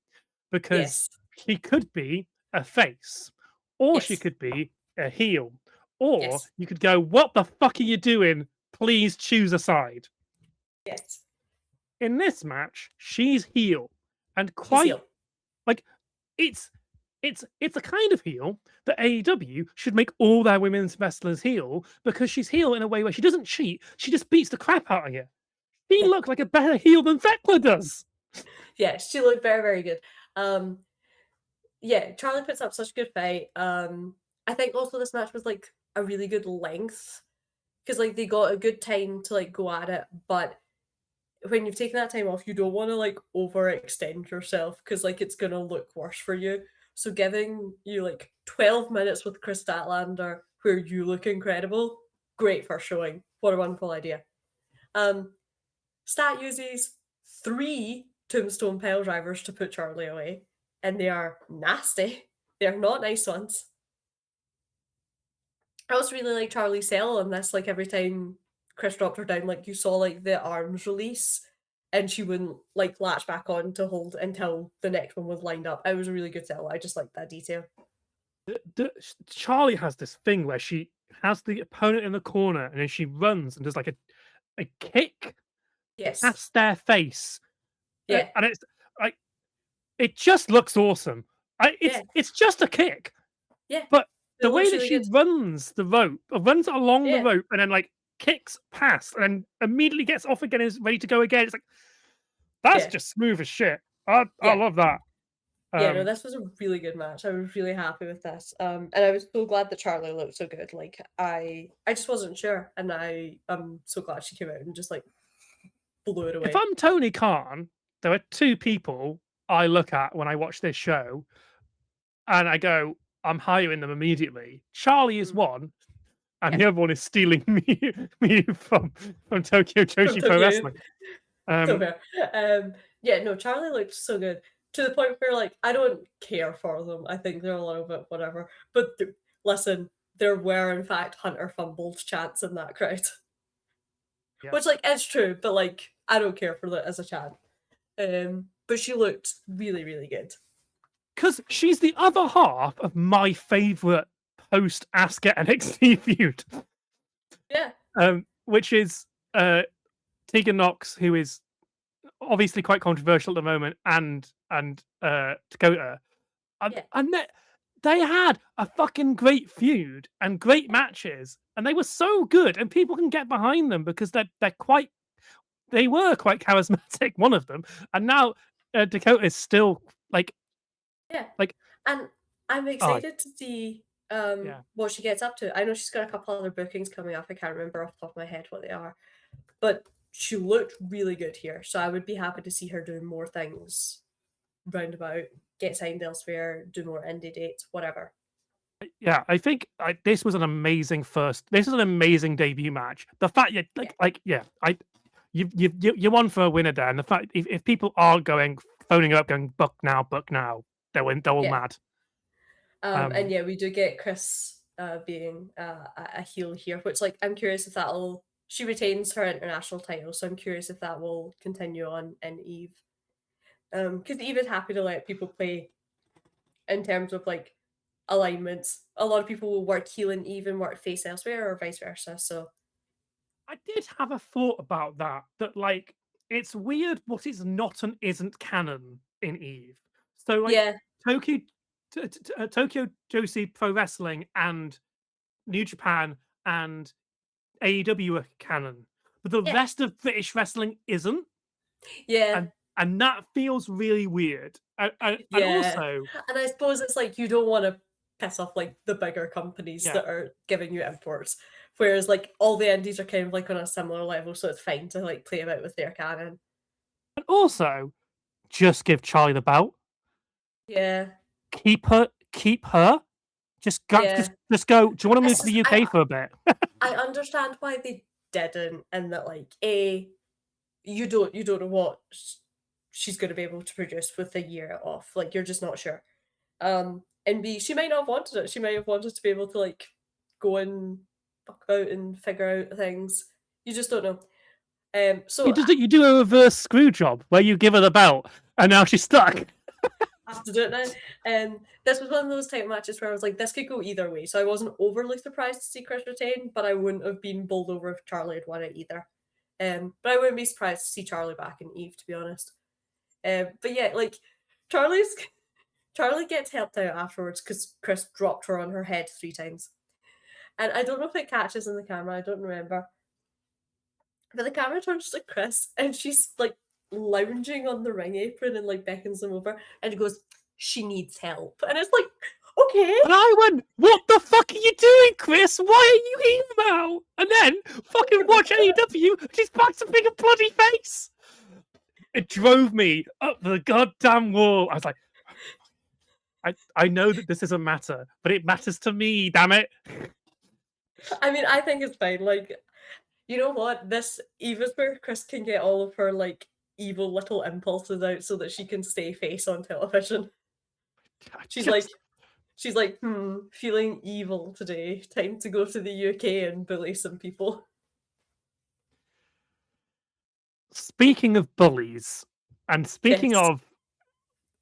because Yes. she could be a face or she Yes. could be a heel. Or Yes. you could go, what the fuck are you doing? Please choose a side. Yes. In this match, she's heel. And She's quite heel. like it's a kind of heel that AEW should make all their women's wrestlers heel because she's heel in a way where she doesn't cheat, she just beats the crap out of you. She Yeah. looked like a better heel than Thekla does. Yeah, she looked very, very good. Yeah, Charlie puts up such a good fight. I think also this match was like a really good length because like they got a good time to like go at it, but when you've taken that time off, you don't want to like overextend yourself because like it's gonna look worse for you. So giving you like 12 minutes with Chris Statlander where you look incredible, great for showing. What a wonderful idea. Stat uses 3 tombstone pile drivers to put Charlie away, and they are nasty. They are not nice ones. I also really like Charlie's sell on this. Like every time Chris dropped her down, like you saw like the arms release, and she wouldn't like latch back on to hold until the next one was lined up. It was a really good sell. I just like that detail. Charlie has this thing where she has the opponent in the corner and then she runs and does like a kick Yes. past their face. Yeah. And it's like it just looks awesome. It's just a kick. Yeah. But It the way looks that really she good. runs the rope, runs along the Yeah. rope and then like kicks past and then immediately gets off again and is ready to go again. It's like that's Yeah. just smooth as shit. I Yeah. love that. Yeah, no, this was a really good match. I was really happy with this. And I was so glad that Charlie looked so good. Like I just wasn't sure, and I'm so glad she came out and just like blew it away. If I'm Tony Khan, there are 2 people I look at when I watch this show, and I go, I'm hiring them immediately. Charlie is one, and the other one is stealing me from Tokyo Joshi Pro Wrestling. So fair. Yeah, no, Charlie looked so good to the point where like I don't care for them. I think they're a little bit whatever. But listen, there were in fact Hunter fumbled chants in that crowd. Yeah. Which like is true, but like I don't care for that as a chant. but she looked really, really good. Because she's the other half of my favorite post Asuka NXT feud, Yeah, which is Tegan Knox, who is obviously quite controversial at the moment, and Dakota, yeah, and they had a fucking great feud and great matches, and they were so good, and people can get behind them because they were quite charismatic, one of them, and now Dakota is still yeah. like And I'm oh excited to see yeah. what she gets up to. I know she's got a couple other bookings coming up. I can't remember off the top of my head what they are, but she looked really good here. So I would be happy to see her doing more things roundabout, get signed elsewhere, do more indie dates, whatever. Yeah, I think this was an amazing This is an amazing debut match. The fact, yeah, Yeah, yeah, you're one for a winner there, and the fact if people are phoning up, going book now, they're all yeah. mad. And yeah, we do get Chris being a heel here, which like I'm curious if that'll. She retains her international title, so I'm curious if that will continue on in Eve. Because Eve is happy to let people play in terms of like alignments. A lot of people will work heel and Eve and work face elsewhere, or vice versa. So I did have a thought about that. That it's weird what is not and isn't canon in Eve. So yeah, Tokyo, Tokyo Joshi Pro Wrestling and New Japan and AEW are canon, but the yeah, rest of British wrestling isn't, yeah, and that feels really weird. And yeah. also, And I suppose it's like you don't want to piss off like the bigger companies yeah, that are giving you imports. Whereas like all the indies are kind of like on a similar level, so it's fine to like play about with their canon. and also, just give Charlie the belt. Yeah, Keep her. yeah. Just go. Do you want to I, move to s- the UK for a bit? I understand why they didn't, and that like a you don't know what she's going to be able to produce with a year off. Like you're just not sure. And B, she might not have wanted it. She might have wanted to be able to like go and fuck about and figure out things. You just don't know. So I You do a reverse screw job where you give her the belt, and now she's stuck. have to do it now. This was one of those type of matches where I was like, this could go either way. So I wasn't overly surprised to see Chris retain, but I wouldn't have been bowled over if Charlie had won it either. But I wouldn't be surprised to see Charlie back in Eve, to be honest. But yeah, like Charlie's Charlie gets helped out afterwards because Chris dropped her on her head 3 times. And I don't know if it catches in the camera, I don't remember. But the camera turns to Chris and she's like lounging on the ring apron and like beckons him over and he goes, she needs help. And it's like, okay. And I went, "What the fuck are you doing, Chris? Why are you here now?" And then fucking watch AEW. She's back to being a bloody face. It drove me up the goddamn wall. I was like, I know that this doesn't matter, but it matters to me. Damn it! I mean, I think it's fine. Like, you know what? This Eva's where Chris can get all of her like evil little impulses out so that she can stay face on television. I She's like, just feeling evil today. Time to go to the UK and bully some people. speaking of bullies, and speaking Yes. of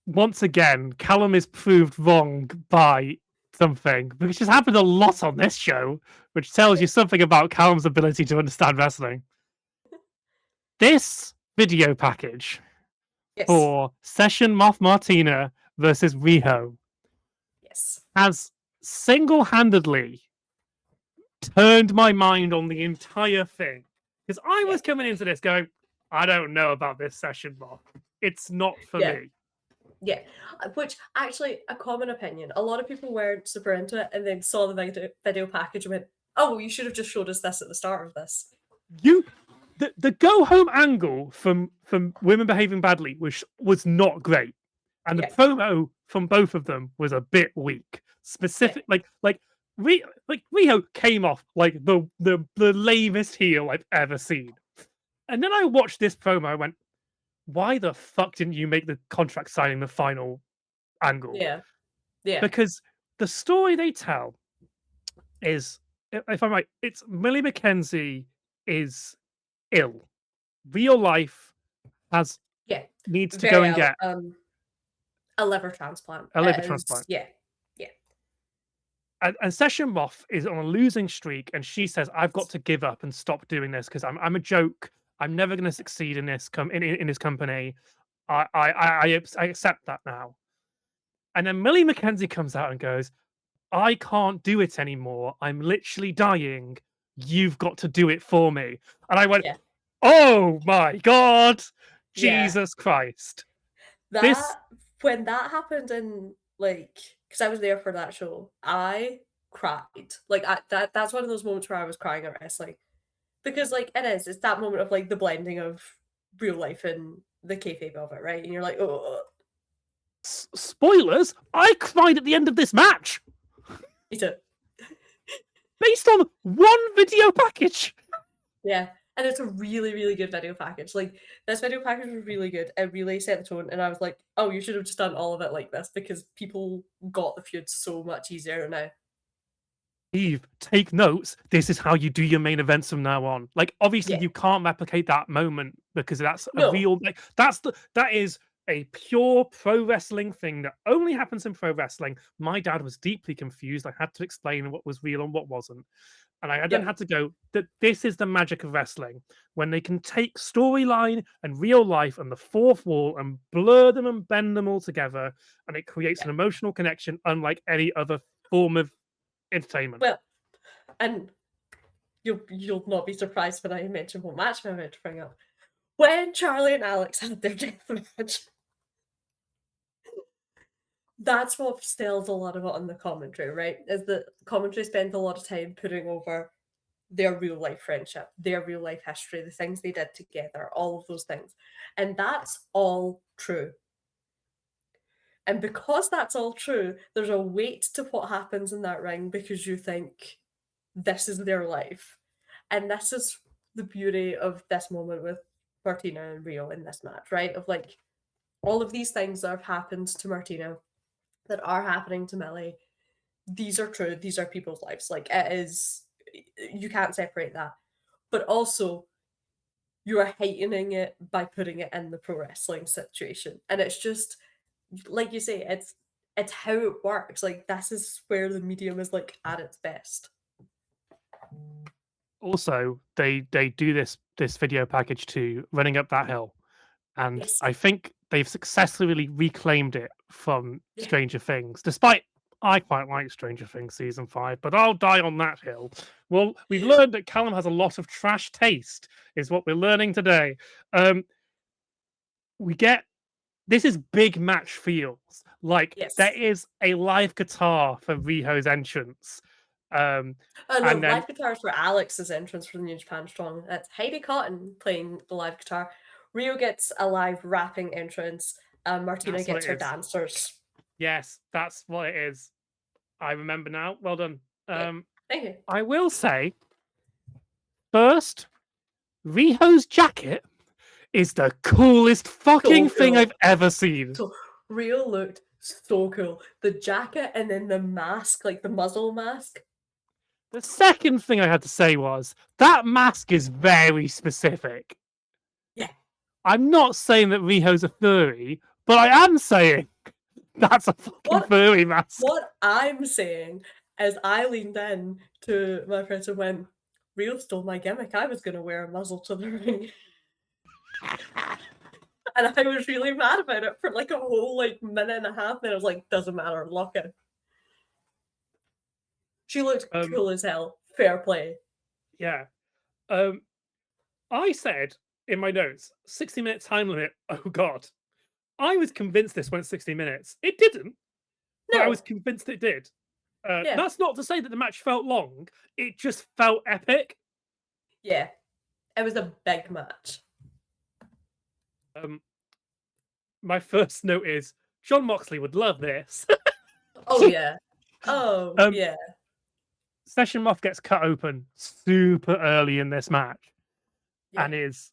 once again, Callum is proved wrong by something, which has happened a lot on this show, which tells you something about Callum's ability to understand wrestling. This video package Yes. for Session Moth Martina versus Riho Yes. has single handedly turned my mind on the entire thing. Because I Yeah. was coming into this going, I don't know about this Session Moth. It's not for Yeah. me. Yeah. Which actually a common opinion. A lot of people weren't super into it and then saw the video package and went, oh, well, you should have just showed us this at the start of this. You the go home angle from women behaving badly was not great, and the Yeah. promo from both of them was a bit weak. Yeah. Specific Riho came off like the lamest heel I've ever seen, and then I watched this promo. I went, why the fuck didn't you make the contract signing the final angle? Yeah. Yeah. Because the story they tell is, if I'm right, it's Millie McKenzie is ill. Real life has Yeah, needs to go very and ill. get A liver transplant. a liver It is, transplant. yeah, yeah, And Session Moth is on a losing streak, and she says, "I've got to give up and stop doing this because I'm a joke. I'm never going to succeed in this in this company. I accept that now." And then Millie McKenzie comes out and goes, "I can't do it anymore. I'm literally dying. You've got to do it for me." And I went, yeah, "Oh my god, yeah. Jesus Christ!" This That when that happened in, like, because I was there for that show, I cried. Like, that's one of those moments where I was crying at wrestling because, like, it's that moment of like the blending of real life and the kayfabe of it, right? And you're like, oh, spoilers. I cried at the end of this match me too. based on one video package. Yeah. And it's a really, really good video package. Like, this video package was really good. It really set the tone. And I was like, oh, you should have just done all of it like this because people got the feud so much easier now. Eve, take notes. This is how you do your main events from now on. Like, obviously, Yeah. you can't replicate that moment because that's a No. real. Like, that is a pure pro wrestling thing that only happens in pro wrestling. My dad was deeply confused. I had to explain what was real and what wasn't, and I then Yep. had to go that this is the magic of wrestling when they can take storyline and real life and the fourth wall and blur them and bend them all together, and it creates Yeah. an emotional connection unlike any other form of entertainment. Well, and you'll not be surprised when I mention what match I'm about to bring up. When Charlie and Alex had their death match, that's what sells a lot of it on the commentary, right? Is that commentary spends a lot of time putting over their real life friendship, their real life history, the things they did together, all of those things. And that's all true. And because that's all true, there's a weight to what happens in that ring because you think this is their life. And this is the beauty of this moment with Martina and Rio in this match, right? Of like all of these things that have happened to Martina that are happening to Millie, these are true, these are people's lives. Like it is, you can't separate that. But also, you are heightening it by putting it in the pro wrestling situation. And it's just, like you say, it's how it works. Like this is where the medium is like at its best. Also, they do this video package to Running Up That Hill, and Yes. I think they've successfully reclaimed it from Yeah. Stranger Things, despite I quite like Stranger Things season 5, but I'll die on that hill. Well, we've learned that Callum has a lot of trash taste, is what we're learning today. Um, we get this is big match feels. Like there Yes. is a live guitar for Riho's entrance. Um, Oh no, and then live guitars for Alex's entrance for the New Japan Strong. That's Heidi Cotton playing the live guitar. Rio gets a live rapping entrance. Martina that's what gets her it is. dancers. Yes, that's what it is. I remember now. Well done. Yeah. Thank you. I will say, first, Riho's jacket is the coolest So fucking thing cool. I've ever seen. So Rio looked so cool. The jacket and then the mask, like the muzzle mask. The second thing I had to say was that mask is very specific. Yeah. I'm not saying that Riho's a furry, but I am saying that's a fucking What furry mask. what I'm saying is I leaned in to my friends and went, Rio stole my gimmick. I was gonna wear a muzzle to the ring. And I was really mad about it for like a whole like minute and a half. Then I was like, doesn't matter, lock it. She looked Um, cool as hell. Fair play. yeah. Um, I said in my notes, 60-minute time limit. Oh god. I was convinced this went 60 minutes. It didn't, but I was No. convinced it did. Yeah. That's not to say that the match felt long. It just felt epic. Yeah. It was a big match. Um, my first note is John Moxley would love this. Oh yeah. Oh um, yeah. Session Moth gets cut open super early in this match, Yeah. and is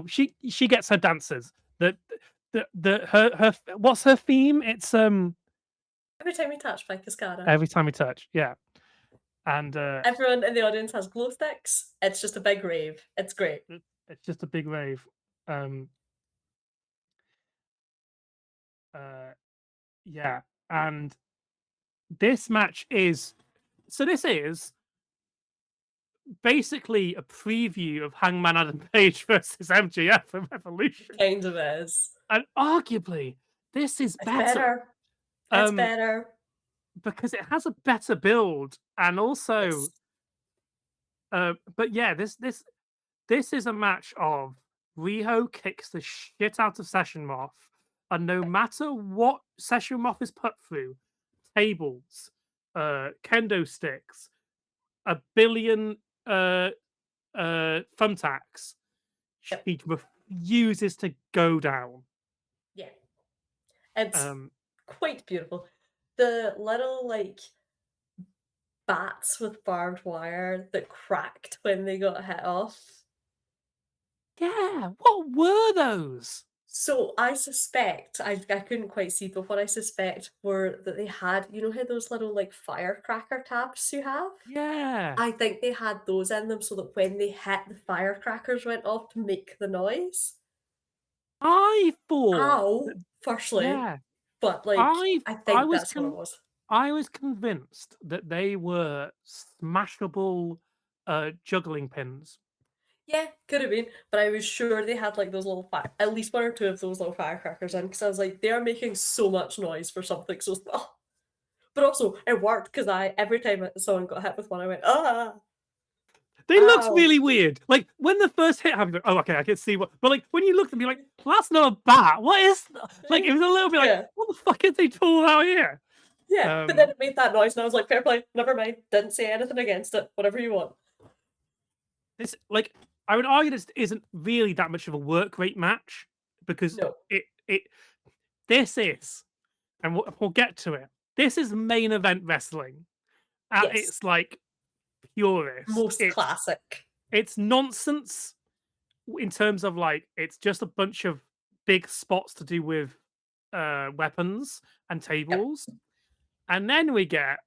she gets her dancers. The her what's her theme? It's Every time we touch by Cascada. every time we touch, yeah, and Everyone in the audience has glow sticks. It's just a big rave. It's great. it's just a big rave. Um, uh, yeah, and this match is this is basically a preview of Hangman Adam Page versus MJF at It Revolution, kind of is. and arguably this is It's better. better. It's Um, better. because it has a better build, and also, Yes. but yeah, this is a match of Riho kicks the shit out of Session Moth, and no matter what Session Moth is put through, tables, kendo sticks, a billion uh thumbtacks, Yep. she refuses to go down. Yeah. It's Um, quite beautiful. The little like bats with barbed wire that cracked when they got hit off. yeah, what were those? So I suspect I couldn't quite see, but what I suspect were that they had, you know how those little like firecracker taps you have? Yeah, I think they had those in them so that when they hit, the firecrackers went off to make the noise. I thought that, Ow! Firstly, yeah, but like I I I think was that's what it was. I was convinced that they were smashable juggling pins. Yeah, could have been, but I was sure they had like those little fire, at least one or two of those little firecrackers in, because I was like, they're making so much noise for something so small. But also, it worked because I every time someone got hit with one, I went, ah, They looked ow. really weird. Like when the first hit happened, oh okay, I can see what. But like when you look at them, you're like, well, that's not a bat. What is? Like it was a little bit like, Yeah, what the fuck is they pull out here? yeah. But then Um, it made that noise, and I was like, fair play, never mind. Didn't say anything against it. Whatever you want. this like I would argue this isn't really that much of a work rate match because No. it this is, and we'll get to it. This is main event wrestling at Yes. its like purest. Most classic. It's nonsense in terms of like it's just a bunch of big spots to do with weapons and Yep. tables, and then we get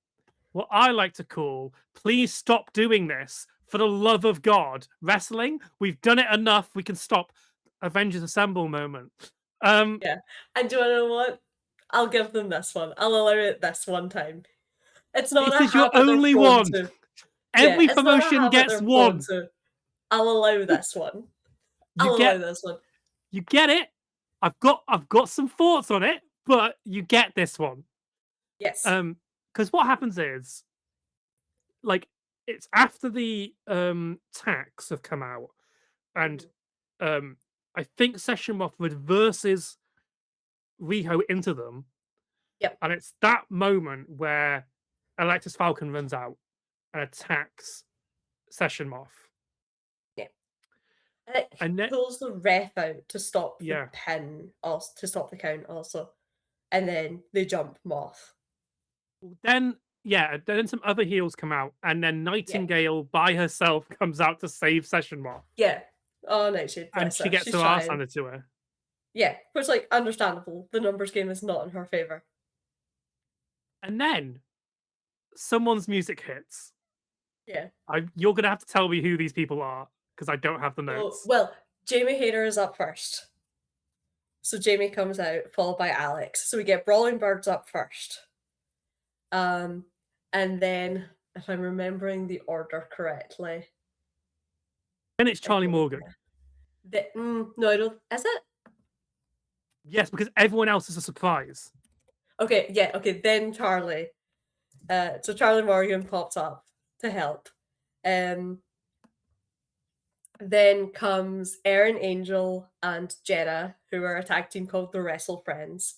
what I like to call please stop doing this for the love of God wrestling. We've done it enough, we can stop. Avengers Assemble moment. um Yeah. And do you wanna know what? I'll give them this one. I'll allow it this one time. It's not this a is your habit they're only prone one. to. Yeah, Every it's not a promotion habit gets they're prone one. to. I'll allow this one. you I'll allow get this one. you get it. I've got some thoughts on it, but you get this one. Yes. Because what happens is, like, it's after the tax have come out, and Mhm. um, I think Session Moth reverses Riho into them, Yep. and it's that moment where Electus Falcon runs out and attacks Session Moth, Yeah. And it and then pulls the ref out to stop the yeah, pin, also to stop the count also. And then they jump Moth. then yeah, then some other heels come out, and then Yeah. Nightingale by herself comes out to save Session Moth, Yeah. Oh no, she and bless she her. gets She's her ass trying. handed to her. Yeah. Which like understandable. The numbers game is not in her favour. And then someone's music hits. Yeah. You're gonna have to tell me who these people are because I don't have the Oh notes. well, Jamie Hayter is up first. So Jamie comes out, followed by Alex. So we get Brawling Birds up first. Um, and then, if I'm remembering the order correctly, Then it's I Charlie don't. Morgan. No, I don't. Is it? Yes, because everyone else is a surprise. Okay, yeah. Okay, then Charlie. So Charlie Morgan pops up to help. Um, then comes Aaron Angel and Jenna, who are a tag team called the Wrestle Friends.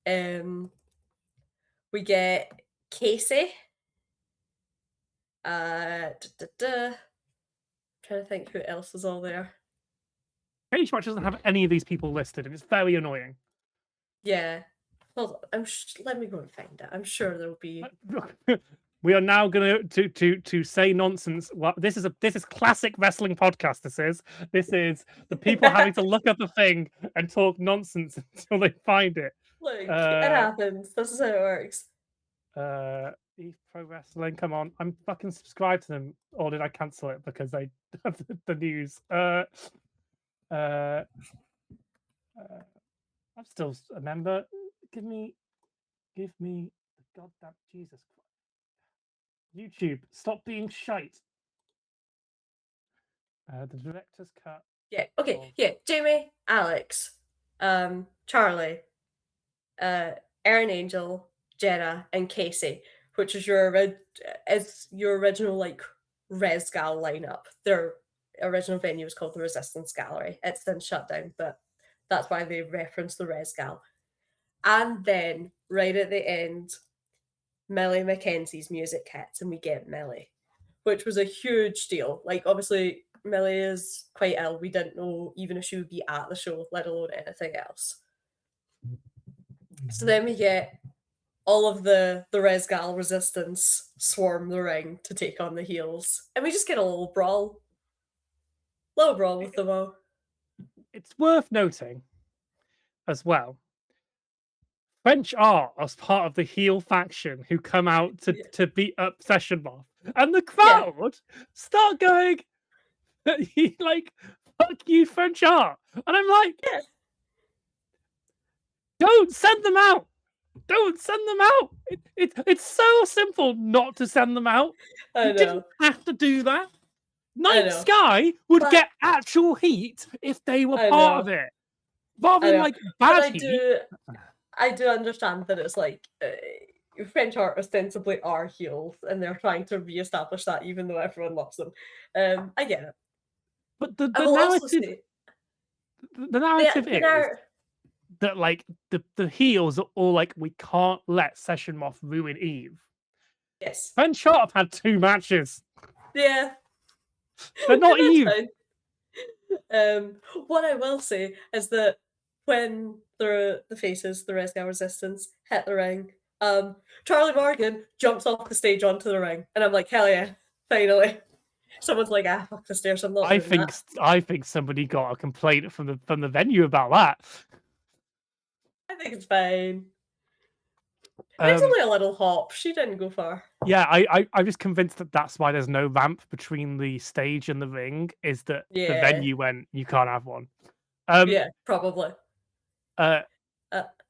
We get Casey. Trying to think who else is all there. Cage Match doesn't have any of these people listed, and it's very annoying. Yeah. Hold on. Let me go and find it. I'm sure there'll be. We are now going to say nonsense. Well, this is classic wrestling podcast. This is the people having to look up a thing and talk nonsense until they find it. Look, it Uh, happens. This is how it works. East Pro Wrestling. Come on, I'm fucking subscribed to them, or did I cancel it because they have the news? Uh, I'm still a member. Give me the goddamn Jesus Christ. YouTube, stop being shite. The director's cut. Yeah. Okay. Of... Yeah. Jamie, Alex, Charlie, Erin Angel, Jenna, and Casey, which is your original like Res Gal lineup. Their original venue was called the Resistance Gallery. It's then shut down, but that's why they reference the Res Gal. And then right at the end, Millie Mackenzie's music hits, and we get Millie, which was a huge deal. Like, obviously, Millie is quite ill. We didn't know even if she would be at the show, let alone anything else. So then we get all of the Res Gal resistance swarm the ring to take on the heels. And we just get a little brawl. Little brawl with them all. It's worth noting as well, French are as part of the heel faction who come out to beat up Session Moth. And the crowd start going, like, fuck you, French art. And I'm like, don't send them out. Don't send them out. It's so simple not to send them out. I know. Didn't have to do that. Night Sky would get actual heat if they were part of it. Rather than like bad heat. I do understand that it's like French art ostensibly are heels and they're trying to re-establish that even though everyone loves them. I get it. But the narrative is that like the heels are all like, we can't let Session Moth ruin Eve. Yes. French art have had 2 matches. Yeah. They're not Eve. What I will say is that when the faces, the Res Gal Resistance, hit the ring, Charlie Morgan jumps off the stage onto the ring, and I'm like, hell yeah, finally. Someone's like, fuck the stairs, I'm not doing that. I think somebody got a complaint from the venue about that. I think it's fine. It's only a little hop. She didn't go far. Yeah, I was convinced that that's why there's no ramp between the stage and the ring, is that the venue went, you can't have one. Yeah, probably.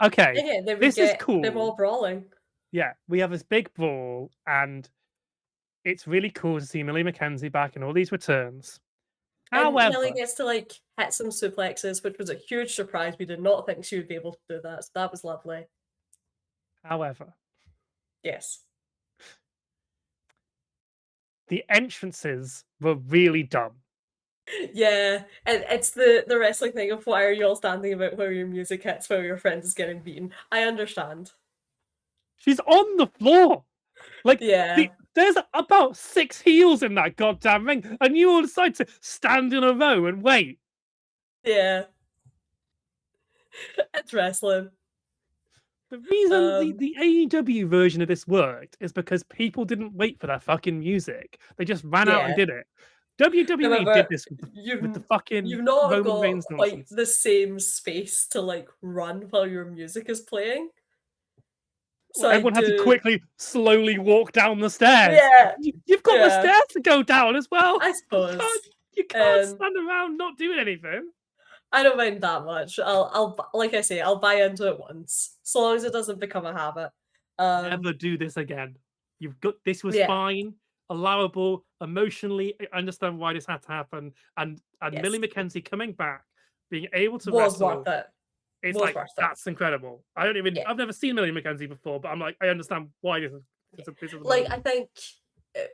Okay, this is cool. Them all brawling. Yeah, we have this big brawl, and it's really cool to see Millie Mackenzie back and all these returns. And Millie gets to like hit some suplexes, which was a huge surprise. We did not think she would be able to do that, so that was lovely. However, yes, the entrances were really dumb. Yeah, and it's the wrestling thing of why are you all standing about where your music hits while your friend is getting beaten. I understand. She's on the floor. Like, there's about 6 heels in that goddamn ring, and you all decide to stand in a row and wait. Yeah. It's wrestling. The reason the AEW version of this worked is because people didn't wait for that fucking music. They just ran out and did it. WWE did this with the fucking you've not Roman Reigns got nonsense. the same space to like run while your music is playing. So everyone had to quickly, slowly walk down the stairs. Yeah, you've got the stairs to go down as well. I suppose you can't stand around not doing anything. I don't mind that much. I'll like I say, I'll buy into it once, so long as it doesn't become a habit. Never do this again. You've got this was fine, allowable, emotionally. I understand why this had to happen, and Millie Mackenzie coming back, being able to wrestle, worth it. It's like that's incredible. I don't even. I've never seen Millie Mackenzie before, but I'm like, I understand why this is like. I think,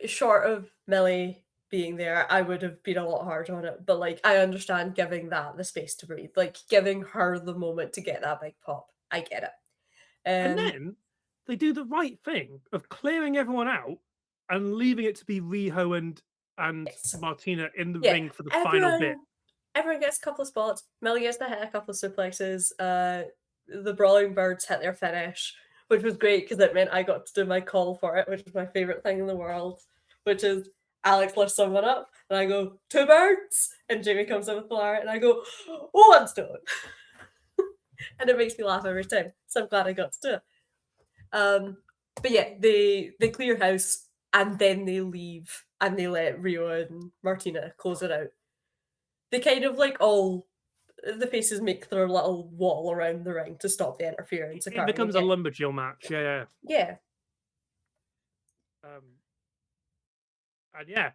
short of Millie being there, I would have been a lot harder on it. But like, I understand giving that the space to breathe, like giving her the moment to get that big pop. I get it. And then they do the right thing of clearing everyone out and leaving it to be Riho and Martina in the ring for the final bit. Everyone gets a couple of spots. Millie gets to hit a couple of suplexes. The Brawling Birds hit their finish, which was great because it meant I got to do my call for it, which is my favorite thing in the world, which is Alex lifts someone up, and I go, 2 birds, and Jamie comes in with the lar, and I go, 1 stone. And it makes me laugh every time, so I'm glad I got to do it. But yeah, they clear house, and then they leave, and they let Rio and Martina close it out. They kind of like all the faces make their little wall around the ring to stop the interference It occurring becomes a again. lumberjill match. Yeah, yeah. Yeah. And yeah,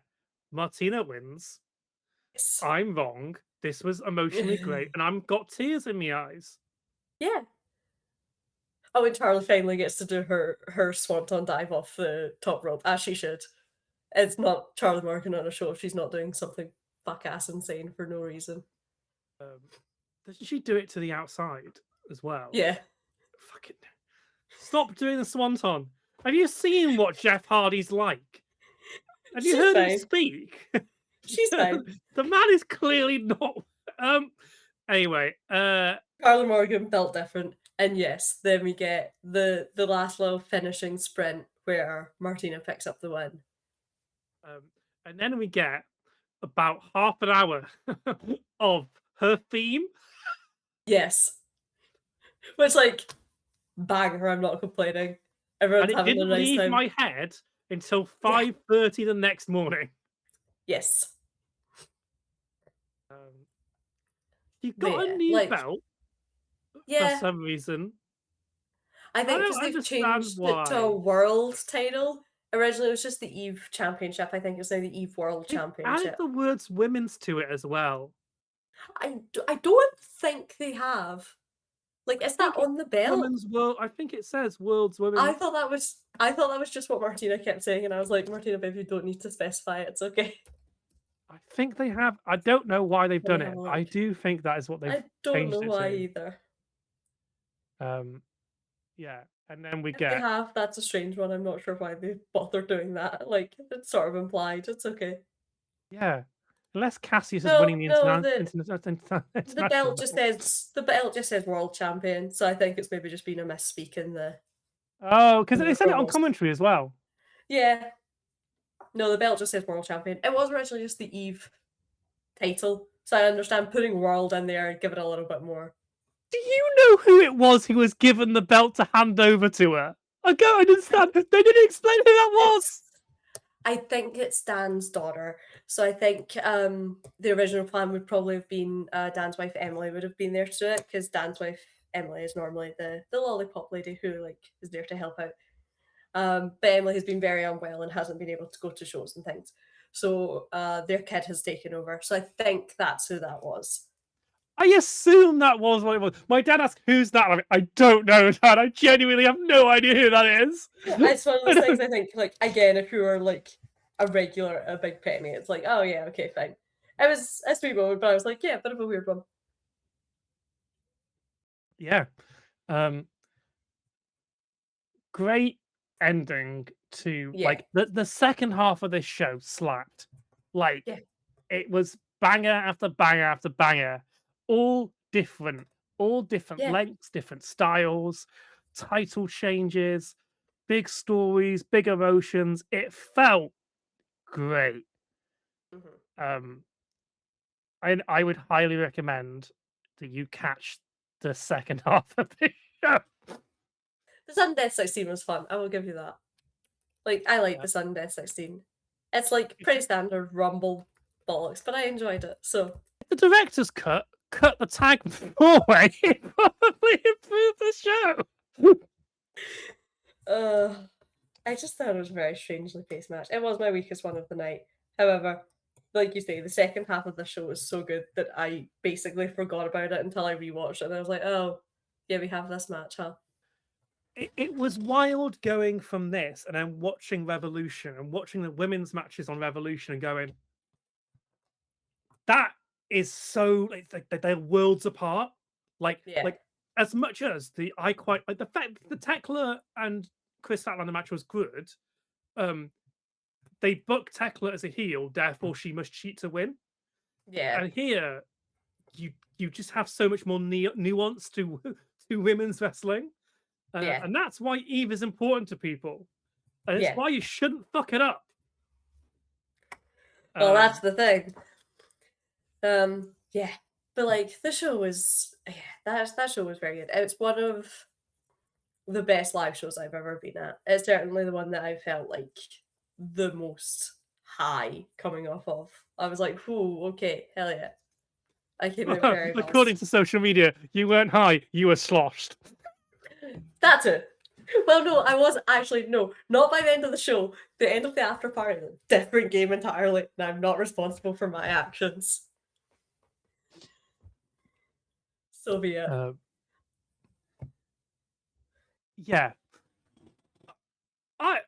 Martina wins. Yes. I'm wrong. This was emotionally great, and I'm got tears in my eyes. Yeah. Oh, and Charlie finally gets to do her swanton dive off the top rope, as she should. It's not Charlie Morgan on a show if she's not doing something fuck ass insane for no reason. Um, doesn't she do it to the outside as well? Yeah. Fucking stop doing the swanton. Have you seen what Jeff Hardy's like? Have you She's heard him fine. speak? She's fine. The man is clearly not. Anyway, Charlie Morgan felt different. And yes, then we get the last little finishing sprint where Martina picks up the win. and then we get about half an hour of her theme. Yes. Which like banger, I'm not complaining. And Everyone's it having a didn't nice leave time. my head until Yeah. 5:30 the next morning. Yes. You got a Yeah. new Like, belt for yeah. some reason. I I think because don't they've understand changed it to a why. world title. Originally, it was just the Eve Championship. I think it's now the Eve World They've added Championship. the words women's to it as well. I don't think they have. Like, I is that think it's on the belt? women's world. I think it says world's I women's. thought that was I thought that was just what Martina kept saying, and I was like, Martina, babe, you don't need to specify it. It's okay. I think they have. I don't know why they've Let me done have it. a I look. do think that is what they've I don't know changed it why to. either. Yeah, and then we If they get have, that's a strange one. I'm not sure why they bother doing that. Like, it's sort of implied. It's okay. yeah. Unless Cassius is winning No, the no, international belt. the belt just says world champion, so I think it's maybe just been a misspeak Oh, because in they the said it on promos. commentary as well. Yeah. No, the belt just says world champion. It was originally just the Eve title, so I understand putting world in there and give it a little bit more. Do you know who it was who was given the belt to hand over to her? I don't understand. They didn't explain who that was. It's I think it's Dan's daughter. So I think the original plan would probably have been Dan's wife Emily would have been there to do it because Dan's wife Emily is normally the lollipop lady who like is there to help out. But Emily has been very unwell and hasn't been able to go to shows and things. So their kid has taken over. So I think that's who that was. I assume that was what it was. My dad asked, "Who's that?" I'm like, I don't know, Dad. I genuinely have no idea who that is. It's one of I those things don't- I think, like, again, if you were like a regular, a big penny, it's like, oh yeah, okay, fine. It was a sweet moment, but I was like, yeah, bit of a weird one. Yeah. Great ending to Yeah. like the second half of this show slapped. Like Yeah. it was banger after banger after banger, all different, all different Yeah. lengths, different styles, title changes, big stories, big emotions. It felt great. Mhm. I would highly recommend that you catch the second half of this show. The sudden death 16 was fun. I will give you that. Like, I like Yeah. the sudden death 16. It's like If pretty standard Rumble bollocks, but I enjoyed it. So, the director's cut the tag four way, it probably improved the show. uh, I just thought it was a very strangely paced match. It was my weakest one of the night. However, like you say, the second half of the show was so good that I basically forgot about it until I rewatched it. And I was like, oh, yeah, we have this match, huh? It was wild going from this and then watching Revolution and watching the women's matches on Revolution and going, that is so like they're worlds apart. Yeah. Like as much as I quite like the fact the Tekla and Chris Statlander match was good. They book Tekla as a heel, therefore she must cheat to win. Yeah. And here, you just have so much more nuance to to women's wrestling, Yeah. and that's why Eve is important to people, and it's Yeah. why you shouldn't fuck it up. Well, that's the thing. Yeah. But like the show was that show was very good. It's one of the best live shows I've ever been at. It's certainly the one that I felt like the most high coming off of. I was like, "Whoa, okay, hell yeah." I came out very According lost. to social media, you weren't high, you were sloshed. That's it. Well, no, I was actually no, not by the end of the show. The end of the after party, different game entirely, and I'm not responsible for my actions. So be it. Uh, yeah, I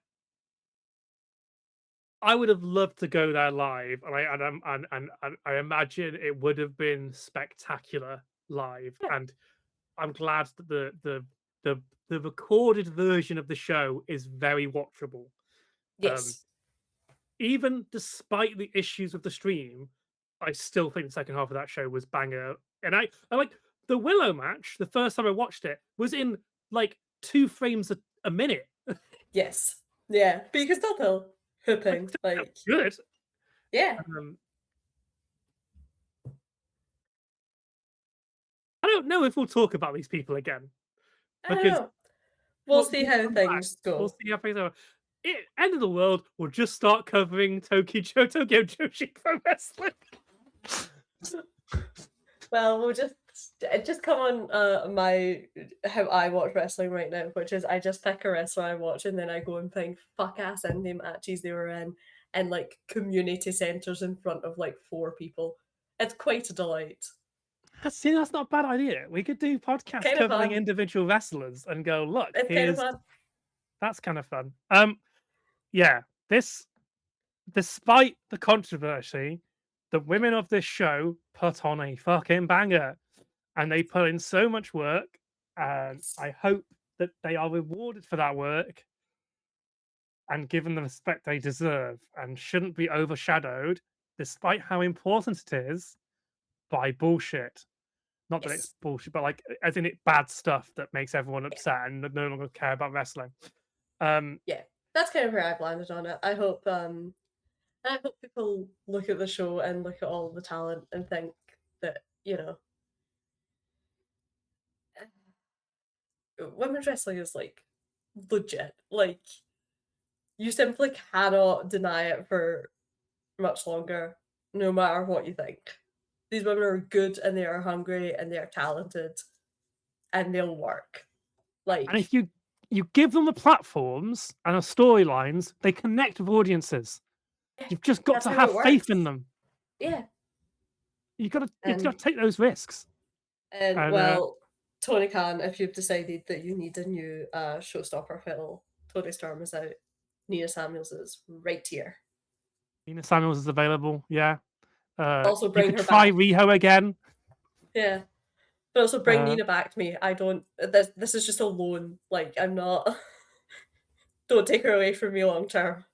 I would have loved to go there live, and I imagine it would have been spectacular live. Yeah. And I'm glad that the the recorded version of the show is very watchable. Um, Yes. Even despite the issues with the stream, I still think the second half of that show was banger. And I like the Willow match. The first time I watched it was in like 2 frames a minute. Yes. Yeah. But you can still tell Like hooping. that's Like, good. yeah. Um, I don't know if we'll talk about these people again I don't because know. We'll see we'll how come back. things We'll go. see how things are. End of the world. We'll just start covering Tokyo Joshi Pro Wrestling. Well, we'll just come on my how I watch wrestling right now, which is I just pick a wrestler I watch and then I go and find fuck ass indie matches they were in and like community centres in front of like 4 people. It's quite a delight. See, that's not a bad idea. We could do podcasts Kind of covering fun. individual wrestlers and go, look, It's kind of here's fun. that's kind of fun. Yeah, this despite the controversy, the women of this show put on a fucking banger, and they put in so much work, and Yes. I hope that they are rewarded for that work and given the respect they deserve, and shouldn't be overshadowed, despite how important it is, by bullshit. Not that it's Yes. bullshit, but like as in it bad stuff that makes everyone Yeah. upset and no longer care about wrestling. Um, Yeah. That's kind of where I've landed on it. I hope people look at the show and look at all the talent and think that, women's wrestling is like legit. Like you simply cannot deny it for much longer, no matter what you think. These women are good and they are hungry and they are talented and they'll work. and Like, if you give them the platforms and the storylines, they connect with audiences. yeah, You've just got that's to how have it works. faith in them. Yeah. You got to And take those risks. and And well, Tony Khan, if you've decided that you need a new showstopper fiddle, Tony Storm is out. Nina Samuels is right here. Nina Samuels is available. Yeah. Also You bring could her try back. Riho again. Yeah. But also bring Uh, Nina back to me. I don't this is just a loan. Like I'm not don't take her away from me long term.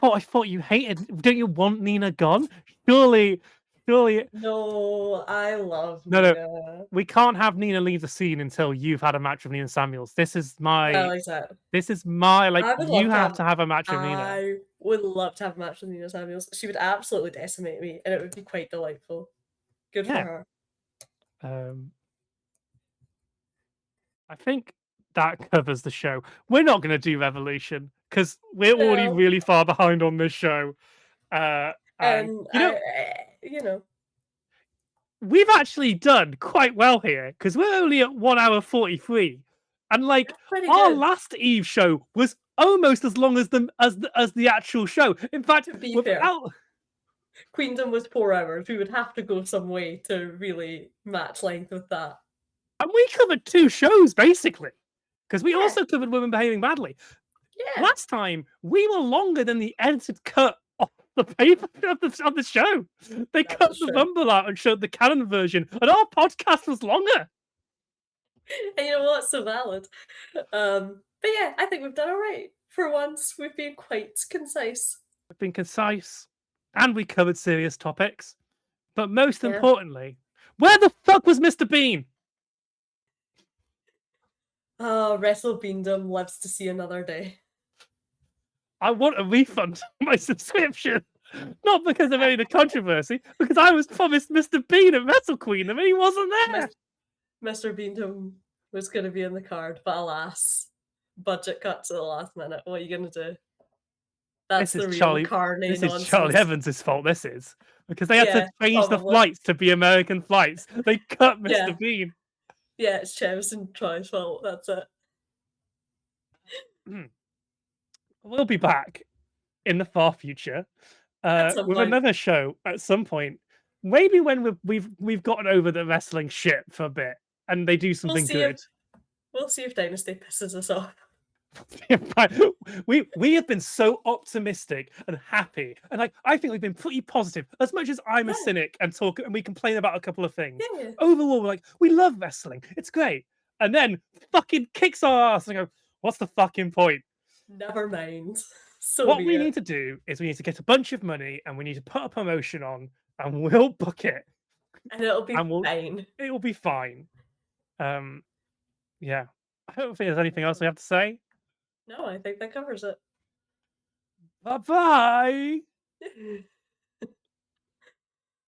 oh, I thought you hated. Don't you want Nina gone? Surely. No, I love No, no. Nina. We can't have Nina leave the scene until you've had a match with Nina Samuels. This is Well, my. exactly. This is my like. I would You love to have have to have a match with Nina. I would love to have a match with Nina Samuels. She would absolutely decimate me, and it would be quite delightful. Good for Yeah. her. Um, I think that covers the show. We're not going to do Revolution because we're already No, really far behind on this show. And and you know, we've actually done quite well here because we're only at 1 hour 43, and like pretty our good. last Eve show was almost as long as the actual show. In fact, To be fair, without Queendom was 4 hours. We would have to go some way to really match length with that. and we covered 2 shows basically because we Yeah, also covered women behaving badly. yeah, Last time we were longer than the edited cut of the paper of the show. They that cut is the true. Rumble out and showed the canon version, and our podcast was longer. And you know what? So valid. But yeah, I think we've done all right. For once, we've been quite concise. We've been concise, and we covered serious topics. But most Yeah. importantly, where the fuck was Mr. Bean? Oh, Wrestle Queendom lives to see another day. I want a refund on my subscription. Not because of any of the controversy, because I was promised Mr. Bean at Wrestle Queendom and he wasn't there. Mr. Beantum was going to be in the card, but alas, budget cut to the last minute. What are you going to do? That's This is the real Charlie. carny This is Charlie nonsense. Evans' fault. This is because they had to Yeah, change the probably. flights to be American flights. They cut Mr. Yeah. Bean. Yeah, it's Travis and Troy's fault, that's it. We'll be back in the far future At some with point. another show at some point. Maybe when we've gotten over the wrestling shit for a bit, and they do We'll something see if good. we'll see if Dynasty pisses us off. We have been so optimistic and happy, and like I think we've been pretty positive. As much as I'm a Yeah, cynic and talk, and we complain about a couple of things. yeah, yeah. Overall, we're like we love wrestling. It's great, and then fucking kicks our ass and go, "What's the fucking point?" Never mind. So What be we it. need to do is we need to get a bunch of money and we need to put a promotion on, and we'll book it, And it'll be and fine. it will be fine. Um, yeah. I don't think there's anything else we have to say. No, I think that covers it. Bye bye.